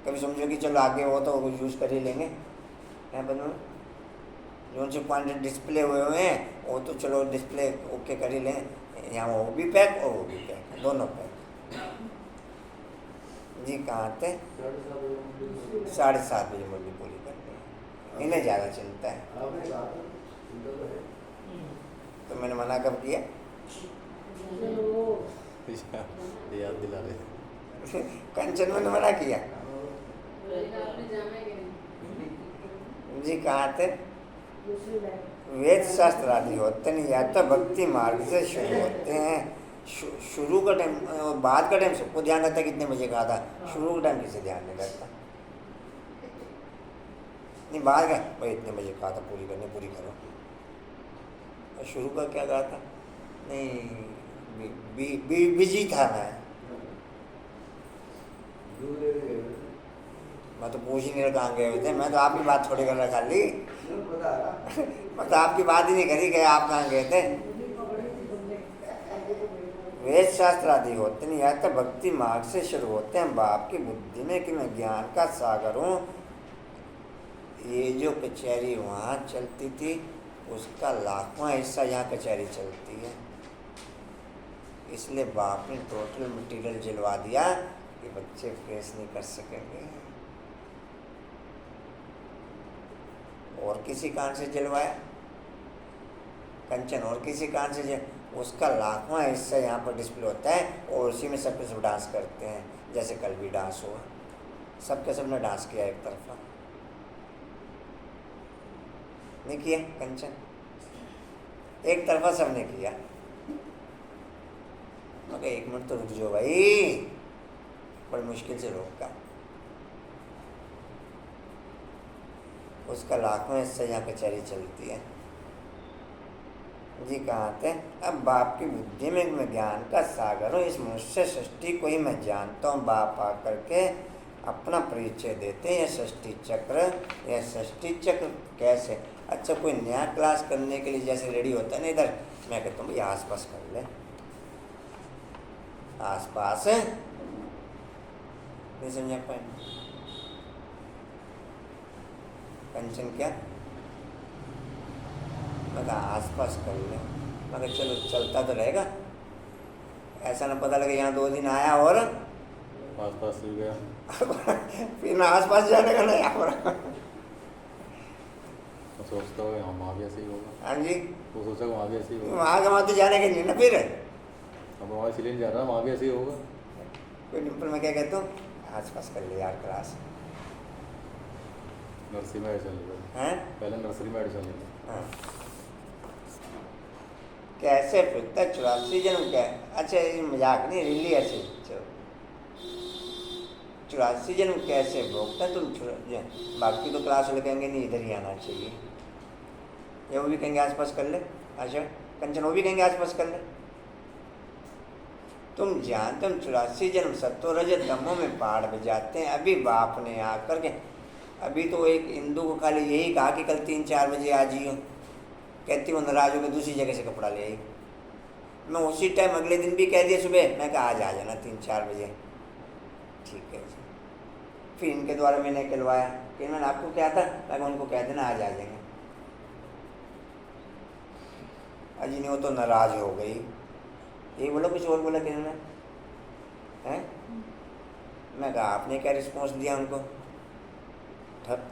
Speaker 1: कभी समझो कि चलो आगे वो तो यूज़ कर ही लेंगे हैं बनो, जो उनसे पॉइंट डिस्प्ले हुए हैं वो तो चलो डिस्प्ले ओके कर ही लें, यहाँ वो भी पैक और वो भी पैक, दोनों पैक। जी कहाँ थे? 7:30 बजे मुर्गी पूरी करनी है, इन्हें ज़्यादा चिंता है। तो मैंने मना कब किया?
Speaker 2: याद दिला रहे।
Speaker 1: कंचन मैंने मना किया। जी कहाँ थे? वेद शास्त्र आदि होते नहीं, या तो भक्ति मार्ग से शुरू होते हैं। शुरू का टाइम और बाद का टाइम सबको ध्यान रहता है कितने बजे कहा था, शुरू का टाइम किसी ध्यान नहीं रहता। नहीं बाद का भाई इतने बजे कहा था पूरी करनी, पूरी करो। और शुरू का क्या कहा था? नहीं बिजी था मैं तो पूछ ही नहीं कहाँ गए हुए थे, मैं तो आपकी बात थोड़ी कर रखा ली मैं तो आपकी बात ही नहीं करी कि आप कहाँ गए थे। वेद शास्त्र आदि होते नहीं, या तो भक्ति मार्ग से शुरू होते हैं। बाप की बुद्धि में कि मैं ज्ञान का सागर हूँ। ये जो कचहरी वहाँ चलती थी उसका लाखवां हिस्सा यहाँ कचहरी चलती है, इसलिए बाप ने टोटल मटेरियल जलवा दिया कि बच्चे फेस नहीं कर सकेंगे। और किसी कान से जलवाया कंचन, और किसी कान से उसका लाखवां हिस्सा यहाँ पर डिस्प्ले होता है और उसी में सब के सब डांस करते हैं। जैसे कल भी डांस हुआ, सबके सब ने डांस किया एक तरफा, नहीं किया कंचन? एक तरफा सबने किया। मगर एक मिनट तो रुक जाओ भाई, बड़ी मुश्किल से रोका। उसका लाखों हिस्सा यहाँ कचहरी चलती है। जी कहाँ थे? अब बाप की बुद्धि में मैं ज्ञान का सागर हूँ, इस मनुष्य सृष्टि को ही मैं जानता हूँ। बाप आकर के अपना परिचय देते हैं। यह सृष्टि चक्र, यह सृष्टि चक्र कैसे? अच्छा कोई नया क्लास करने के लिए जैसे रेडी होता है ना, इधर मैं कहता हूँ भाई आसपास कर ले, आसपास है नहीं समझा पाए कंचन क्या? मैं कहा आसपास कर ले, मगर चलो चलता तो रहेगा, ऐसा ना पता लगे यहाँ 2 दिन आया और
Speaker 2: आसपास ही गया
Speaker 1: फिर मैं आसपास जाने का नहीं यहाँ पर।
Speaker 2: सोचता हो वहाँ भी ऐसे ही होगा।
Speaker 1: हाँ जी,
Speaker 2: वो सोचा वहाँ भी ऐसे ही होगा।
Speaker 1: वहाँ का वहाँ तो जाने के नहीं ना फिर।
Speaker 2: अब वहाँ इसलिए जा रहा है, वहाँ भी ऐसे ही होगा।
Speaker 1: कोई डिम्पल मैं क्या कहता हूँ, आसपास कर ले यार क्लास।
Speaker 2: नर्सरी में एडमिशन ले
Speaker 1: हैं?
Speaker 2: पहले नर्सरी में एडमिशन ले।
Speaker 1: हाँ। कैसे फिरता 84 जन्म क्या? अच्छा ये मजाक नहीं, रियली ऐसे। चलो 84 जन्म कैसे भोगता तुम? बाकी तो क्लास वाले कहेंगे नहीं इधर ही आना चाहिए, ये वो भी कहेंगे आसपास कर ले। अच्छा कंचन वो भी कहेंगे आसपास कर ले। तुम जानते हो 84 जन्म सत्तो रजत तमो में पहाड़ बजाते हैं। अभी बाप ने आकर के, अभी तो एक हिंदू को खाली यही कहा कि कल 3-4 बजे आ जाइयो, कहती हूँ नाराज होकर दूसरी जगह से कपड़ा ले आई। मैं उसी टाइम अगले दिन भी कह दिया सुबह, मैं कहा आज आ जाना 3-4 बजे। ठीक है जी। फिर इनके द्वारा मैंने कहलवाया कि मैंने आपको क्या था, मैं उनको कह देना आज आ जाएंगे। अजी नहीं, वो तो नाराज हो गई। ये बोलो कुछ और बोला किन्होंने हैं? मैं कहा आपने क्या रिस्पॉन्स दिया उनको? ठप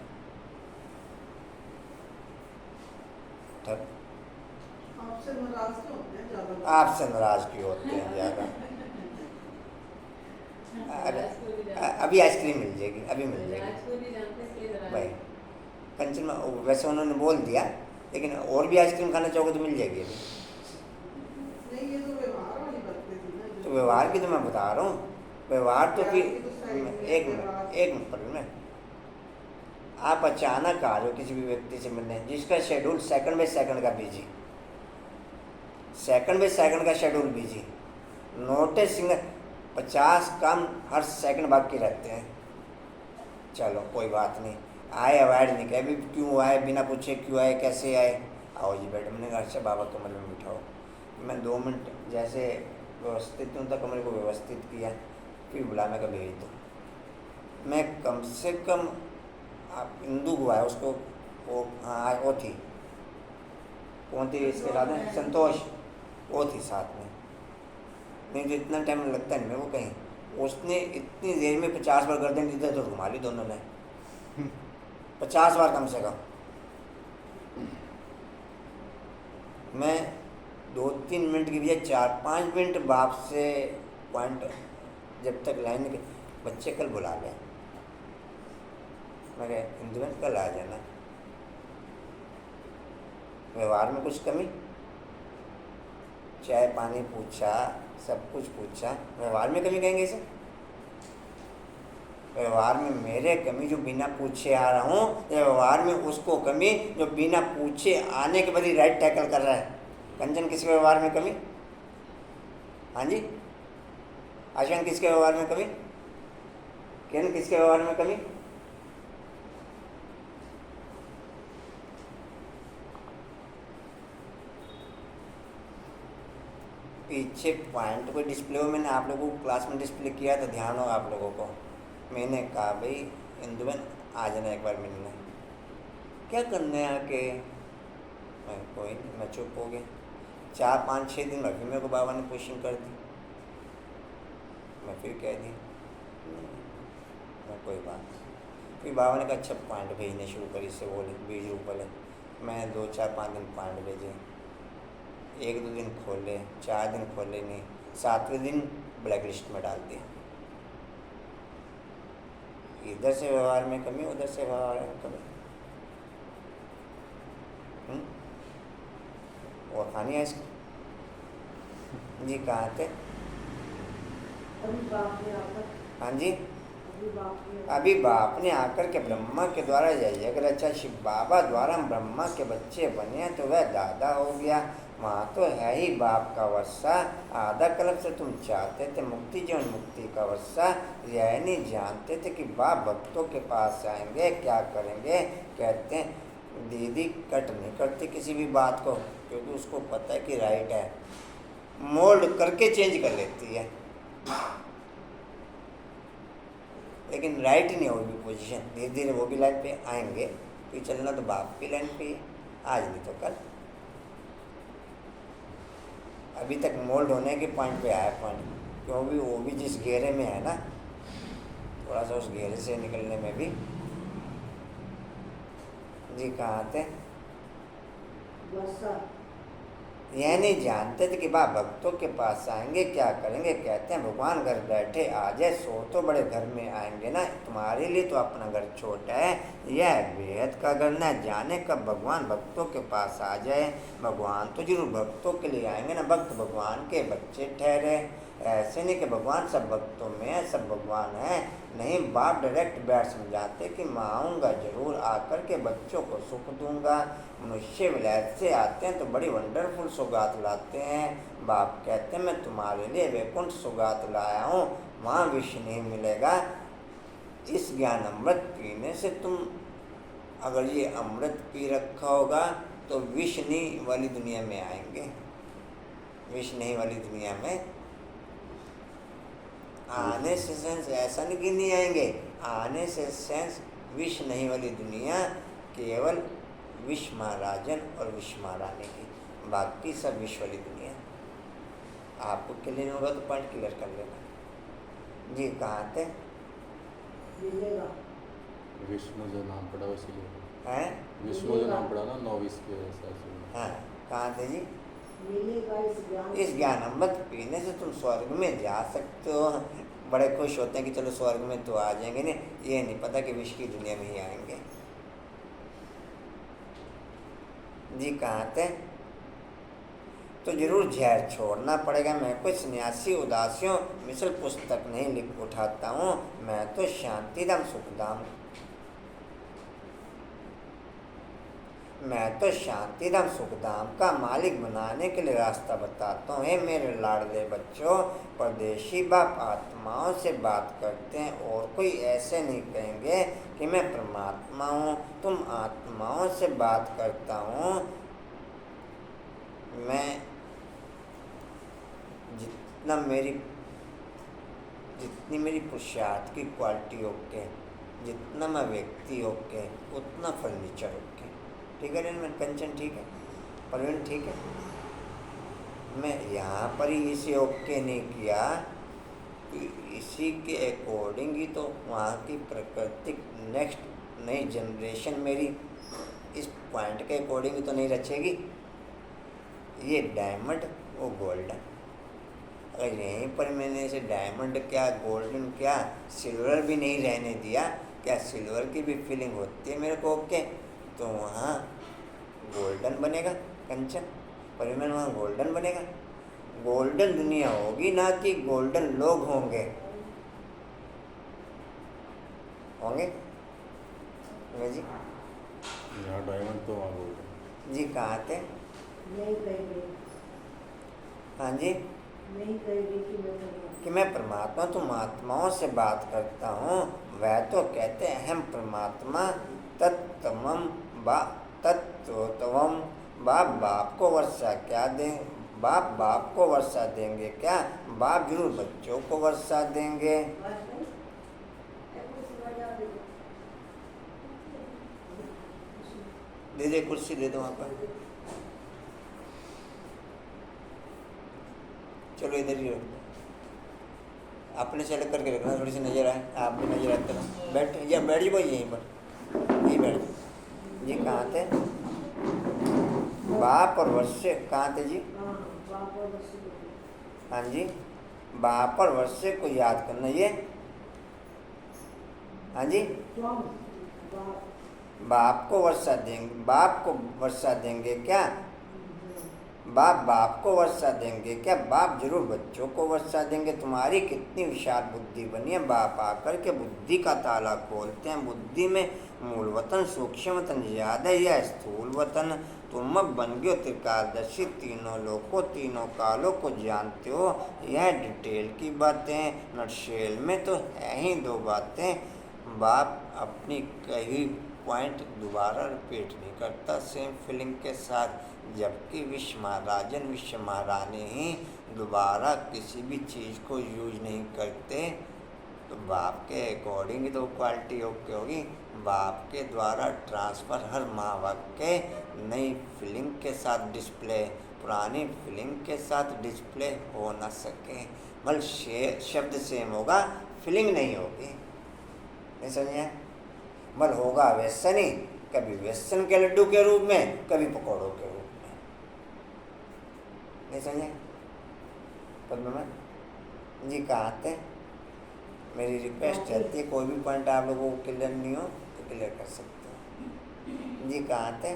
Speaker 1: ठप।
Speaker 5: आपसे नाराज क्यों होते हैं ज़्यादा?
Speaker 1: आपसे नाराज क्यों होते हैं ज़्यादा? अभी आइसक्रीम मिल जाएगी, अभी मिल जाएगी भाई। कंचन में वैसे उन्होंने बोल दिया, लेकिन और भी आइसक्रीम खाना चाहोगे तो मिल जाएगी अभी।
Speaker 5: नहीं ये तो व्यवहार वाली बातें थी ना।
Speaker 1: तो व्यवहार की तो मैं बता रहा हूँ, व्यवहार तो फिर एक मिनट पर में आप अचानक आ रहे हो किसी भी व्यक्ति से मिलने जिसका शेड्यूल सेकंड बाय सेकंड का बिजी, सेकंड बाय सेकंड का शेड्यूल बिजी, नोटिसिंग 50 काम हर सेकंड बाकी रहते हैं। चलो कोई बात नहीं, आए अवॉइड नहीं किया, अभी क्यों आए, बिना पूछे क्यों आए, कैसे आए, आओ जी बैठो। मैंने कहा अच्छा बाबा कमरे में बिठाओ। मैं 2 मिनट जैसे व्यवस्थित हूँ, तो कमरे को व्यवस्थित किया, फिर बुला मैं कभी भेज दो। मैं कम से कम आप इंदू हुआ है उसको, वो हाँ वो थी, कौन थी इसके साथ में, संतोष, वो थी साथ में। नहीं तो इतना टाइम लगता नहीं मेरे को कहीं, उसने इतनी देर में 50 बार गर्दन इधर तो घुमा ली दोनों ने, 50 बार कम से कम। मैं 2-3 मिनट की बजाय 4-5 मिनट बाप से पॉइंट, जब तक लाइन के बच्चे कल बुला लें, मैं कह इंदु बहन कल आ जाना। व्यवहार में कुछ कमी, चाय पानी पूछा, सब कुछ पूछा, व्यवहार में कमी कहेंगे इसे? व्यवहार में मेरे कमी जो बिना पूछे आ रहा हूँ, या व्यवहार में उसको कमी जो बिना पूछे आने के बाद ही राइट टैकल कर रहा है? कंचन किसके व्यवहार में कमी? हाँ जी आशंक किसके व्यवहार में कमी? किरण किसके व्यवहार में कमी? पीछे पॉइंट को डिस्प्ले हो, मैंने आप लोगों को क्लास में डिस्प्ले किया था, ध्यान हो आप लोगों को। मैंने कहा भाई इंदुबन आ जाना एक बार मिलने, क्या करना है आके? मैं कोई नहीं, मैं चुप हो गया। 4-5-6 दिन बाद मेरे को बाबा ने पुशिंग कर दी, मैं फिर कह दी मैं कोई बात नहीं। फिर बाबा ने कहा अच्छा पॉइंट भेजने शुरू करी, इससे बोले 20 रुपये। मैं 2-4-5 दिन पॉइंट भेजे, 1-2 दिन खोले, 4 दिन खोले नहीं, 7वें दिन ब्लैक लिस्ट में डाल दिया। इधर से व्यवहार में कमी, उधर से व्यवहार में कमी। और खानी है इसको? जी कहाँ थे?
Speaker 3: अभी बाप ने आकर,
Speaker 1: हाँ जी
Speaker 3: अभी बाप ने
Speaker 1: अभी बाप ने आकर के ब्रह्मा के द्वारा जाइए, अगर अच्छा शिव बाबा द्वारा हम ब्रह्मा के बच्चे बने तो वह दादा हो गया। वहाँ तो है ही बाप का वर्षा, आधा कल्प से तुम चाहते थे मुक्ति, जीवन मुक्ति का वर्षा, यह नहीं जानते थे कि बाप भक्तों के पास आएंगे, क्या करेंगे। कहते हैं दीदी कट नहीं करती किसी भी बात को, क्योंकि उसको पता है कि राइट है, मोल्ड करके चेंज कर लेती है, लेकिन राइट नहीं होगी पोजीशन। धीरे धीरे वो भी लाइन पे आएंगे, फिर चलना तो बाप की लाइन पे, आज नहीं तो कल। अभी तक मोल्ड होने के पॉइंट पे आया पॉइंट, क्योंकि वो भी जिस घेरे में है ना, थोड़ा सा उस घेरे से निकलने में भी। जी कहाँ थे?
Speaker 3: वर्षा,
Speaker 1: यह नहीं जानते थे कि बाप भक्तों के पास आएंगे, क्या करेंगे। कहते हैं भगवान घर बैठे आ जाए, सो तो बड़े घर में आएंगे ना, तुम्हारे लिए तो अपना घर छोटा है, यह बेहद का घर ना जाने कब भगवान भक्तों के पास आ जाए। भगवान तो जरूर भक्तों के लिए आएंगे ना, भक्त भगवान के बच्चे ठहरे। ऐसे नहीं कि भगवान सब भक्तों में है, सब भगवान है, नहीं। बाप डायरेक्ट बैठ समझाते कि मैं आऊँगा जरूर, आकर के बच्चों को सुख दूंगा। मनुष्य विलायत से आते हैं तो बड़ी वंडरफुल सौगात लाते हैं। बाप कहते हैं मैं तुम्हारे लिए वैकुंठ सौगात लाया हूँ, वहाँ विष नहीं मिलेगा। इस ज्ञान अमृत पीने से तुम, अगर ये अमृत पी रखा होगा तो विष नहीं वाली दुनिया में आएंगे। विष नहीं वाली दुनिया में आने से सेंस ऐसा नहीं कि नहीं आएंगे, आने से सेंस विष नहीं वाली दुनिया, केवल विष महाराजन और विष महारानी की, बाकी सब विष वाली दुनिया। आपको क्लियर होगा तो पॉइंट क्लियर कर लेना। जी कहाँ थे?
Speaker 3: मिलेगा,
Speaker 2: विष्णु जो नाम पड़ा इसीलिए
Speaker 1: हैं?
Speaker 2: विष्णु जो नाम पड़ा ना 9-20 के हिसाब से।
Speaker 1: हाँ कहाँ थे जी?
Speaker 3: मिलेगा इस ज्ञान,
Speaker 1: इस ज्ञान अमृत पीने से तुम स्वर्ग में जा सकते हो। बड़े खुश होते हैं कि चलो स्वर्ग में तो आ जाएंगे, नहीं ये नहीं पता कि विष की दुनिया में ही आएंगे। जी कहाँ थे? तो जरूर जहर छोड़ना पड़ेगा। मैं कोई सन्यासी उदासियों मिसल पुस्तक नहीं लिख उठाता हूँ, मैं तो शांतिधाम सुखधाम, मैं तो शांतिधाम सुखधाम का मालिक बनाने के लिए रास्ता बताता हूँ। हे मेरे लाडले बच्चों, परदेशी बाप आत्माओं से बात करते हैं और कोई ऐसे नहीं कहेंगे कि मैं परमात्मा हूँ। तुम आत्माओं से बात करता हूँ। मैं जितनी मेरी पुरुषार्थ की क्वालिटी ओके, जितना मैं व्यक्ति ओके, उतना फर्नीचर ओके। ठीक है मैं कंचन ठीक है, प्रवीण ठीक है। मैं यहाँ पर ही इसे ओके नहीं किया कि इसी के अकॉर्डिंग ही तो वहाँ की प्राकृतिक नेक्स्ट नई जनरेशन मेरी इस पॉइंट के अकॉर्डिंग ही तो नहीं रचेगी। ये डायमंड वो गोल्डन, अगर यहीं पर मैंने इसे डायमंड क्या गोल्डन क्या सिल्वर भी नहीं रहने दिया, क्या सिल्वर की भी फीलिंग होती है मेरे को ओके, तो वहाँ गोल्डन बनेगा कंचन, परिमाण वहाँ गोल्डन बनेगा। गोल्डन दुनिया होगी ना कि गोल्डन लोग होंगे। जी
Speaker 2: यहाँ डायमंड तो वहाँ गोल्डन।
Speaker 1: जी कहाँ थे?
Speaker 3: नहीं कहेंगे,
Speaker 1: हाँ जी
Speaker 3: नहीं कहेंगे कि मैं परमात्मा।
Speaker 1: कि मैं परमात्मा, तुम आत्माओं से बात करता हूँ। वह तो कहते हैं हम परमात्मा तत्तमम बा तत्वम। बाप को वर्षा क्या दें, बाप को वर्षा देंगे क्या? बाप जरूर बच्चों को वर्षा देंगे।
Speaker 3: बस नहीं,
Speaker 1: दे दे कुर्सी दे दो वहाँ पर। चलो इधर ही रख दो, अपने सेलेक्ट करके रखना, थोड़ी सी नज़र आए, आप भी नज़र आते रहो। बैठ या बैठ जी भाई, यहीं पर यहीं बैठ जी। कहाँ थे? बाप और वर्षे कहाँ थे जी? हाँ जी, बाप और वर्षे को याद करना। ये हाँ जी, बाप को वर्षा देंगे, बाप को वर्षा देंगे क्या? बाप को वर्षा देंगे क्या? बाप जरूर बच्चों को वर्षा देंगे। तुम्हारी कितनी विशाल बुद्धि बनी है। बाप आकर के बुद्धि का ताला खोलते हैं। बुद्धि में मूल वतन, सूक्ष्म वतन ज़्यादा या स्थूल वतन। तुम अब बन गए त्रिकालदर्शी, तीनों लोकों तीनों कालों को जानते हो। यह डिटेल की बातें, नटशेल में तो है ही दो बातें। बाप अपनी कही पॉइंट दोबारा रिपीट नहीं करता सेम फीलिंग के साथ, जबकि विश्व महाराजन विश्व महारानी ही दोबारा किसी भी चीज़ को यूज नहीं करते। तो बाप के अकॉर्डिंग तो क्वालिटी ओके होगी। बाप के द्वारा ट्रांसफ़र हर माँ वाक्य नई फीलिंग के साथ डिस्प्ले, पुरानी फीलिंग के साथ डिस्प्ले हो ना सके। मतलब शब्द सेम होगा, फीलिंग नहीं होगी। नहीं समझे? बल होगा व्यसन ही, कभी व्यसन के लड्डू के रूप में, कभी पकौड़ों के रूप में। नहीं समझे? पद्मा जी कहाँ थे? मेरी रिक्वेस्ट रहती है, कोई भी पॉइंट आप लोगों को क्लियर नहीं हो तो क्लियर कर सकते हो। जी कहाँ थे?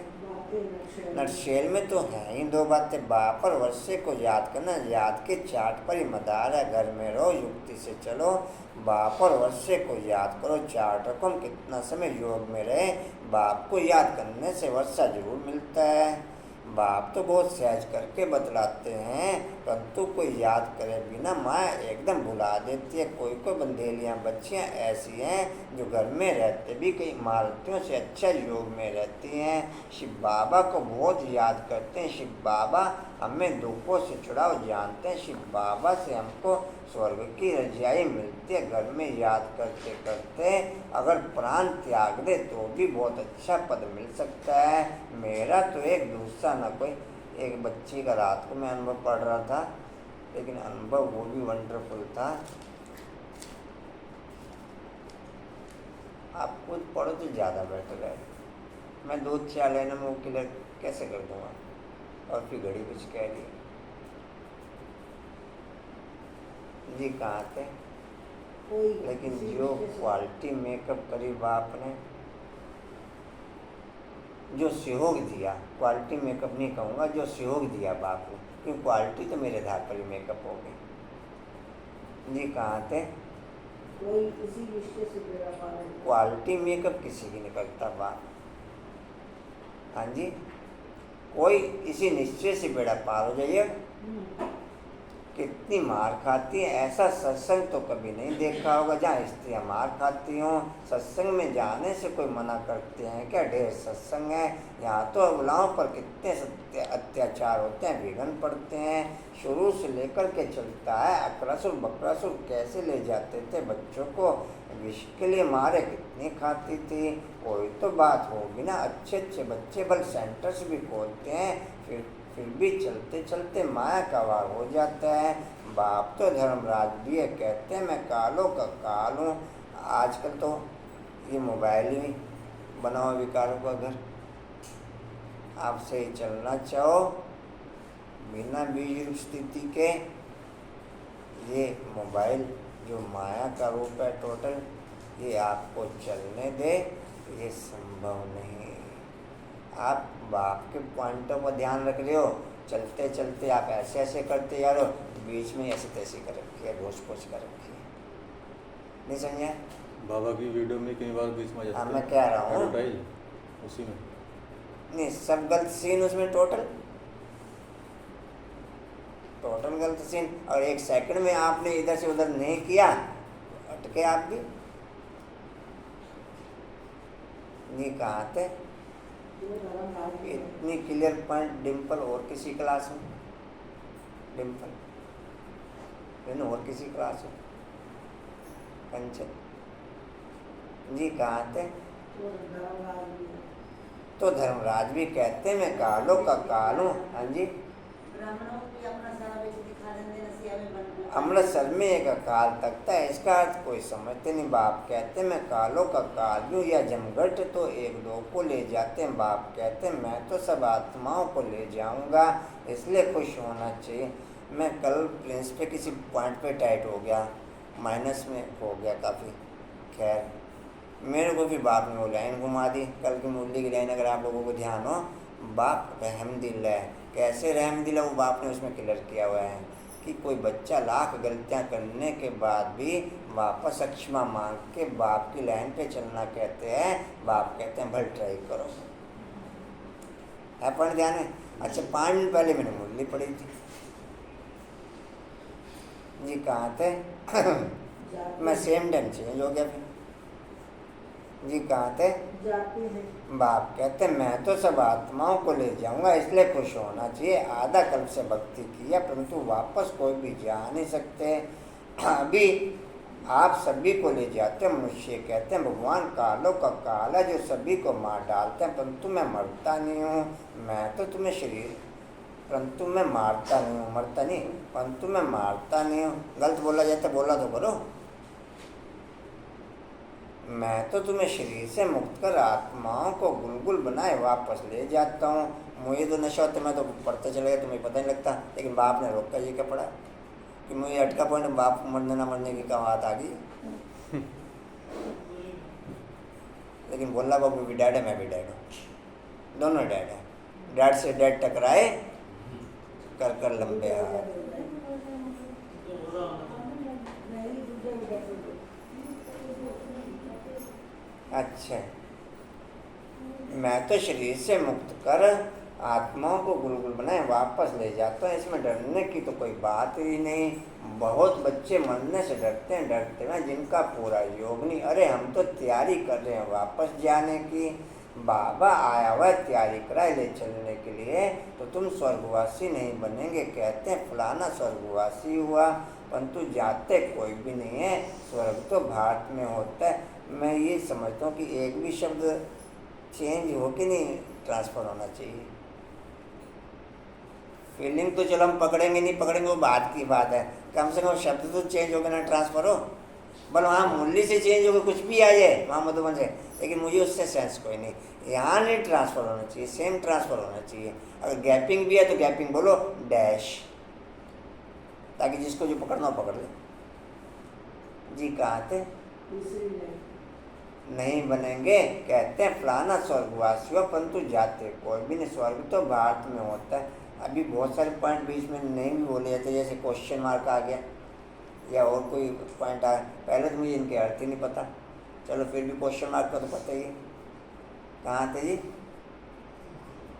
Speaker 1: नटशेल में तो है ही दो बातें। बाप और वर्षे को याद करना, याद के चार्ट पर ही मदार है। घर में रहो, युक्ति से चलो। बाप और वर्षे को याद करो, चार्ट रकम कितना समय योग में रहे। बाप को याद करने से वर्षा जरूर मिलता है। बाप तो बहुत सहज करके बतलाते हैं, परंतु कोई याद करे बिना माँ एकदम भुला देती है। कोई बंदेलियाँ बच्चियाँ ऐसी हैं जो घर में रहते भी कई इमारतियों से अच्छा योग में रहती हैं। शिव बाबा को बहुत याद करते हैं। शिव बाबा हमें दुखों से छुड़ाओ जानते हैं। शिव बाबा से हमको स्वर्ग की रजाई मिलती है। घर में याद करते करते अगर प्राण त्याग दे तो भी बहुत अच्छा पद मिल सकता है। मेरा तो एक दूसरा ना कोई, एक बच्ची का रात को मैं अनुभव पढ़ रहा था, लेकिन अनुभव वो भी वंडरफुल था। आप खुद पढ़ो तो ज़्यादा बेटर है। मैं 2-4 लाइनों में वो क्लियर कैसे कर दूँगा, और फिर घड़ी कुछ कह रही जी कहाँ थे? लेकिन जो क्वालिटी मेकअप करी बाप ने, जो सहयोग दिया, क्वालिटी मेकअप नहीं कहूँगा, जो सहयोग दिया बाप ने, क्योंकि क्वालिटी तो मेरे आधार पर ही मेकअप हो गई। जी कहाँ थे?
Speaker 3: कोई किसी रिश्ते से जुड़ा पाना।
Speaker 1: क्वालिटी मेकअप किसी की नहीं करता बाप। हाँ जी, कोई इसी निश्चय से बेड़ा पार हो जाइए। कितनी मार खाती है, ऐसा सत्संग तो कभी नहीं देखा होगा जहाँ स्त्रियाँ मार खाती हों। सत्संग में जाने से कोई मना करते हैं क्या? ढेर सत्संग है यहाँ तो। अबलाओं पर कितने अत्याचार होते हैं, विघन पड़ते हैं। शुरू से लेकर के चलता है। अकरासुर बकरासुर कैसे ले जाते थे बच्चों को, विष के लिए मारे कितनी खाती थी। कोई तो बात होगी ना। अच्छे अच्छे बच्चे बल सेंटर्स भी खोलते हैं, फिर भी चलते चलते माया का वार हो जाता है। बाप तो धर्मराज भी है, कहते हैं मैं कालों का काल हूँ। आजकल तो ये मोबाइल ही बनाओ विकारों का घर। आप सही चलना चाहो बिना बीज रूप स्थिति के, ये मोबाइल जो माया का रूप है टोटल, ये आपको चलने दे, ये संभव नहीं। आप बाप के पॉइंटों पर ध्यान रख रहे हो, चलते चलते आप ऐसे ऐसे करते जा रहे हो, बीच में ऐसे तैसे कर रखी है, रोज पोछ कर रखी है। नहीं समझे?
Speaker 2: बाबा की वीडियो में कई बार बीच में
Speaker 1: हाँ मैं कह रहा हूँ
Speaker 2: उसी में
Speaker 1: नहीं, सब गलत सीन उसमें टोटल गलत सीन। और एक सेकंड में आपने इधर से उधर नहीं किया, अटके आप भी। नहीं कहाँ थे इतनी क्लियर पॉइंट डिम्पल और किसी क्लास में? डिम्पल और किसी क्लास में? कंचन जी कहाँ थे? तो धर्मराज भी कहते हैं मैं कालों का काल हूँ। हाँ जी, अमृतसर में एक अकाल तकता है, इसका अर्थ कोई समझते नहीं। बाप कहते हैं मैं कालों का काल हूँ, या जमघट तो एक दो को ले जाते हैं। बाप कहते हैं मैं तो सब आत्माओं को ले जाऊंगा, इसलिए खुश होना चाहिए। मैं कल प्रिंस पे किसी पॉइंट पे टाइट हो गया, माइनस में हो गया काफ़ी। खैर मेरे को भी बाप ने वो लाइन घुमा दी, कल की मुरली की लाइन, अगर आप लोगों को ध्यान हो। बाप रहमदिल है, कैसे रहमदिल है वो बाप ने उसमें क्लियर किया हुआ है कि कोई बच्चा लाख गलतियां करने के बाद भी वापस अक्षमा मांग के बाप की लाइन पे चलना कहते हैं। बाप कहते हैं भल ट्राई करो। है पढ़ ध्यान है? अच्छा 5 मिनट पहले मैंने मुरली पढ़ी थी जी, कहाँ थे? मैं सेम टाइम चेंज हो गया फिर जी, कहाँ थे? बाप कहते मैं तो सब आत्माओं को ले जाऊंगा, इसलिए खुश होना चाहिए। आधा कल्प से भक्ति किया परंतु वापस कोई भी जा नहीं सकते। अभी आप सभी को ले जाते हैं। मनुष्य कहते हैं भगवान कालों का काल है जो सभी को मार डालते हैं, परंतु मैं मरता नहीं हूँ। मैं तो तुम्हें शरीर, परंतु मैं मारता नहीं हूँ। मरता नहीं, परंतु मैं मारता नहीं हूँ। गलत बोला जाए तो बोला तो करो। मैं तो तुम्हें शरीर से मुक्त कर आत्माओं को गुलगुल बनाए वापस ले जाता हूँ। मुझे तो नशा होता, मैं तो पढ़ते चले गया, तुम्हें पता नहीं लगता। लेकिन बाप ने रोका, ये क्या पढ़ा कि मुझे अटका पॉइंट बाप मरने ना मरने की क्या बात आ गई। लेकिन बोला बाबू भी डैड है, मैं भी डैड हूँ, दोनों डैड है। डैड से डैड टकराए कर लंबे हाथ। अच्छा, मैं तो शरीर से मुक्त कर आत्माओं को गुलगुल बनाए वापस ले जाता हूँ। इसमें डरने की तो कोई बात ही नहीं। बहुत बच्चे मरने से डरते हैं जिनका पूरा योग नहीं। अरे हम तो तैयारी कर रहे हैं वापस जाने की। बाबा आया हुआ तैयारी कराए ले चलने के लिए। तो तुम स्वर्गवासी नहीं बनेंगे, कहते हैं फलाना स्वर्गवासी हुआ, परंतु जाते कोई भी नहीं है। स्वर्ग तो भारत में होता है। मैं ये समझता हूँ कि एक भी शब्द चेंज हो के नहीं ट्रांसफ़र होना चाहिए। फीलिंग तो चलो हम पकड़ेंगे नहीं पकड़ेंगे वो बात की बात है, कम से कम शब्द तो चेंज हो गए ना, ट्रांसफ़र हो। बल वहाँ मुरली से चेंज हो गए, कुछ भी आ जाए वहाँ मधुबन से, लेकिन मुझे उससे सेंस कोई नहीं। यहाँ नहीं ट्रांसफ़र होना चाहिए, सेम ट्रांसफ़र होना चाहिए। अगर गैपिंग भी है तो गैपिंग बोलो डैश, ताकि जिसको जो पकड़ना हो पकड़ ले। जी कहाँ थे? नहीं बनेंगे, कहते हैं फलाना स्वर्गवासी हुआ, परंतु जाते कोई भी नहीं। स्वर्ग तो भारत में होता है। अभी बहुत सारे पॉइंट बीच में नहीं भी बोले जाते, जैसे क्वेश्चन मार्क आ गया या और कोई पॉइंट आ गया। पहले तो मुझे इनके अर्थ ही नहीं पता, चलो फिर भी क्वेश्चन मार्क का तो पता ही है। कहाँ थे जी?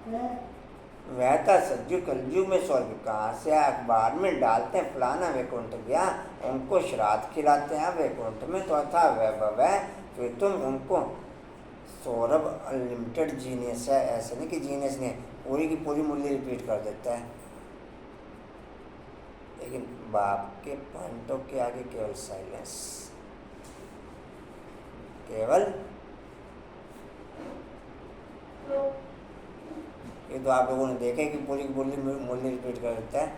Speaker 1: वहता सज्जु कलजु में स्वर्ग कहाँ से आया? अखबार में डालते हैं फलाना वैकुंठ गया, उनको श्राद्ध खिलाते हैं वैकुंठ में तो अथा वैभव है, फिर तुम उनको सौरभ अनलिमिटेड जीनियस है, ऐसे नहीं कि जीनियस नहीं, पूरी की पूरी मूल्य रिपीट कर देता है, लेकिन बाप के पॉइंटों के आगे केवल साइलेंस, केवल ये तो आप लोगों ने देखा है कि पूरी की पूरी मूल्य रिपीट कर देता है।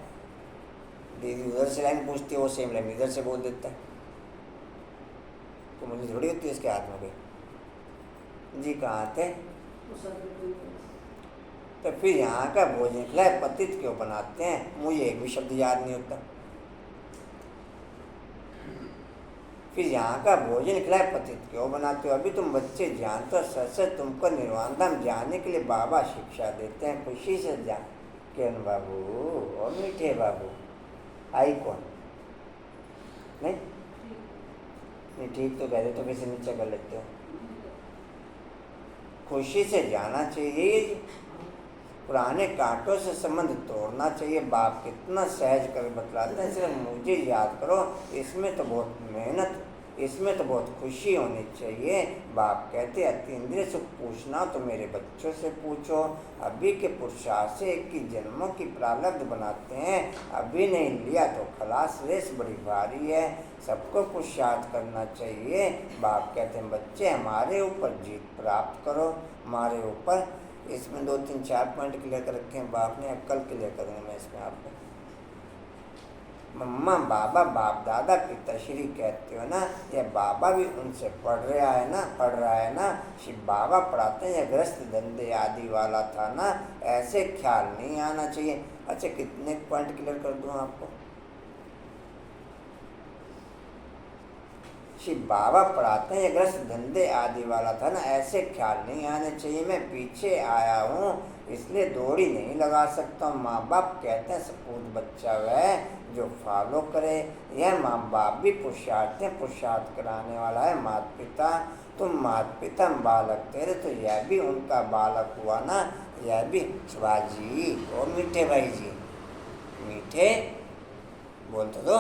Speaker 1: दीदी उधर से लाइन पूछती है, वो सेम लाइन इधर से बोल देता है, तो मूल्य थोड़ी होती है इसके हाथ में कोई। जी कहाँ थे? तो फिर यहाँ का भोजन खिलाए पतित क्यों बनाते हैं? मुझे एक भी शब्द याद नहीं होता। फिर यहाँ का भोजन खिलाए पतित क्यों बनाते हो? अभी तुम बच्चे जानते हो, सच तुमको निर्वाण धाम जाने के लिए बाबा शिक्षा देते हैं, खुशी से जा। किरण बाबू और मीठे बाबू आई कौन? नहीं ठीक तो कहते तो किसी नीचे कर लेते हो। खुशी से जाना चाहिए, पुराने कांटों से संबंध तोड़ना चाहिए। बाप कितना सहज कर बतलाते हैं, सिर्फ मुझे याद करो, इसमें तो बहुत मेहनत, इसमें तो बहुत खुशी होनी चाहिए। बाप कहते अतीन्द्रिय सुख पूछना तो मेरे बच्चों से पूछो, अभी के पुरुषार्थ से 21 जन्मों की प्रारब्ध बनाते हैं, अभी नहीं लिया तो खलास, रेस बड़ी भारी है, सबको पुरुषार्थ करना चाहिए। बाप कहते हैं बच्चे हमारे ऊपर जीत प्राप्त करो, हमारे ऊपर। इसमें 2 3 4 पॉइंट क्लियर कर रखे हैं बाप ने, अब कल क्लियर करूँगा मैं इसमें आपको। मम्मा बाबा बाप दादा पिताश्री कहते हो ना, यह बाबा भी उनसे पढ़ रहा है ना। शिव बाबा पढ़ाते हैं, यह ग्रस्त धंधे आदि वाला था ना, ऐसे ख्याल नहीं आना चाहिए। अच्छा कितने पॉइंट क्लियर कर दूँ आपको? शिव बाबा पढ़ाते हैं, यह ग्रस्त धंधे आदि वाला था ना, ऐसे ख्याल नहीं आने चाहिए। मैं पीछे आया हूँ इसलिए दौड़ी नहीं लगा सकता हूँ। माँ बाप कहते हैं सपूत बच्चा वह जो फॉलो करे, यह माँ बाप भी पुरुषार्थ हैं, पुरुषार्थ कराने वाला है माता पिता। तुम माता पिता बालक तेरे, तो यह भी उनका बालक हुआ ना, यह भी। शिवाजी और मीठे भाई जी, मीठे बोलते दो।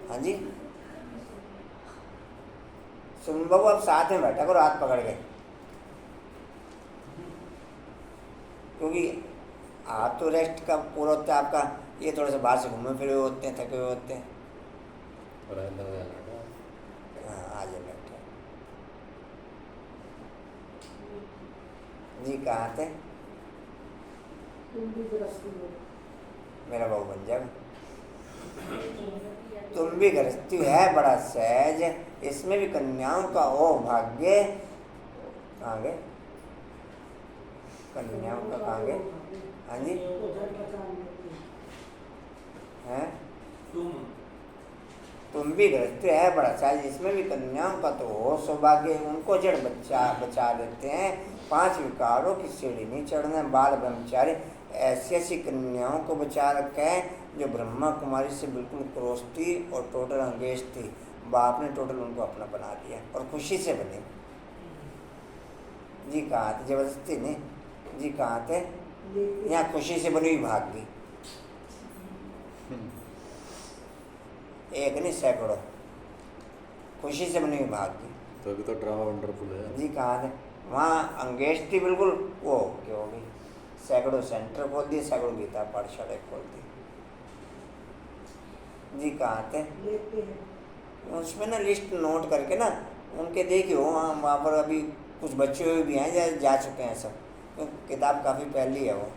Speaker 1: हाँ जी सुन बाबू, अब साथ में बैठा करो हाथ पकड़ के, क्योंकि हाथ तो रेस्ट का पूरा होता है आपका, ये थोड़े से बाहर से घूमे फिरे होते हैं, थके हुए होते हैं। हाँ आज बैठे जी, कहाँ थे? मेरा बहू बन जाएगा। तुम भी गृहस्थी है बड़ा सहज, इसमें भी कन्याओं का ओ भाग्य। कहाँ गए कन्याओं का? कहाँ गए? हाँ जी हैं, तुम भी गृहस्थी है बड़ा सहज, इसमें भी कन्याओं का तो हो सौभाग्य, उनको जड़ बचा देते हैं। 5 विकारों की सीढ़ी नहीं चढ़ना, बाल ब्रह्मचारी, ऐसी ऐसी कन्याओं को बचा रखा है जो ब्रह्मा कुमारी से बिल्कुल क्रॉस थी और टोटल अंगेज थी। बाप ने टोटल उनको अपना बना दिया और खुशी से बने। जी कहाँ थे? जबरदस्ती नहीं जी, कहाँ थे? यहाँ खुशी से बनी हुई भाग्य, एक नहीं सैकड़ों खुशी से बनी हुई भाग्य।
Speaker 2: तो अभी तो ड्रामा वंडरफुल है
Speaker 1: जी कहाँ थे? वहाँ अंगेज थी बिल्कुल, वो क्या हो गई, सैकड़ों सेंटर खोल दिए, सैकड़ों गीता पाठशाला खोल दी। जी कहाँ थे? उसमें ना लिस्ट नोट करके ना उनके देखियो, वहाँ पर अभी कुछ बच्चे भी हैं जा चुके हैं सब, तो किताब काफ़ी पहली है वो।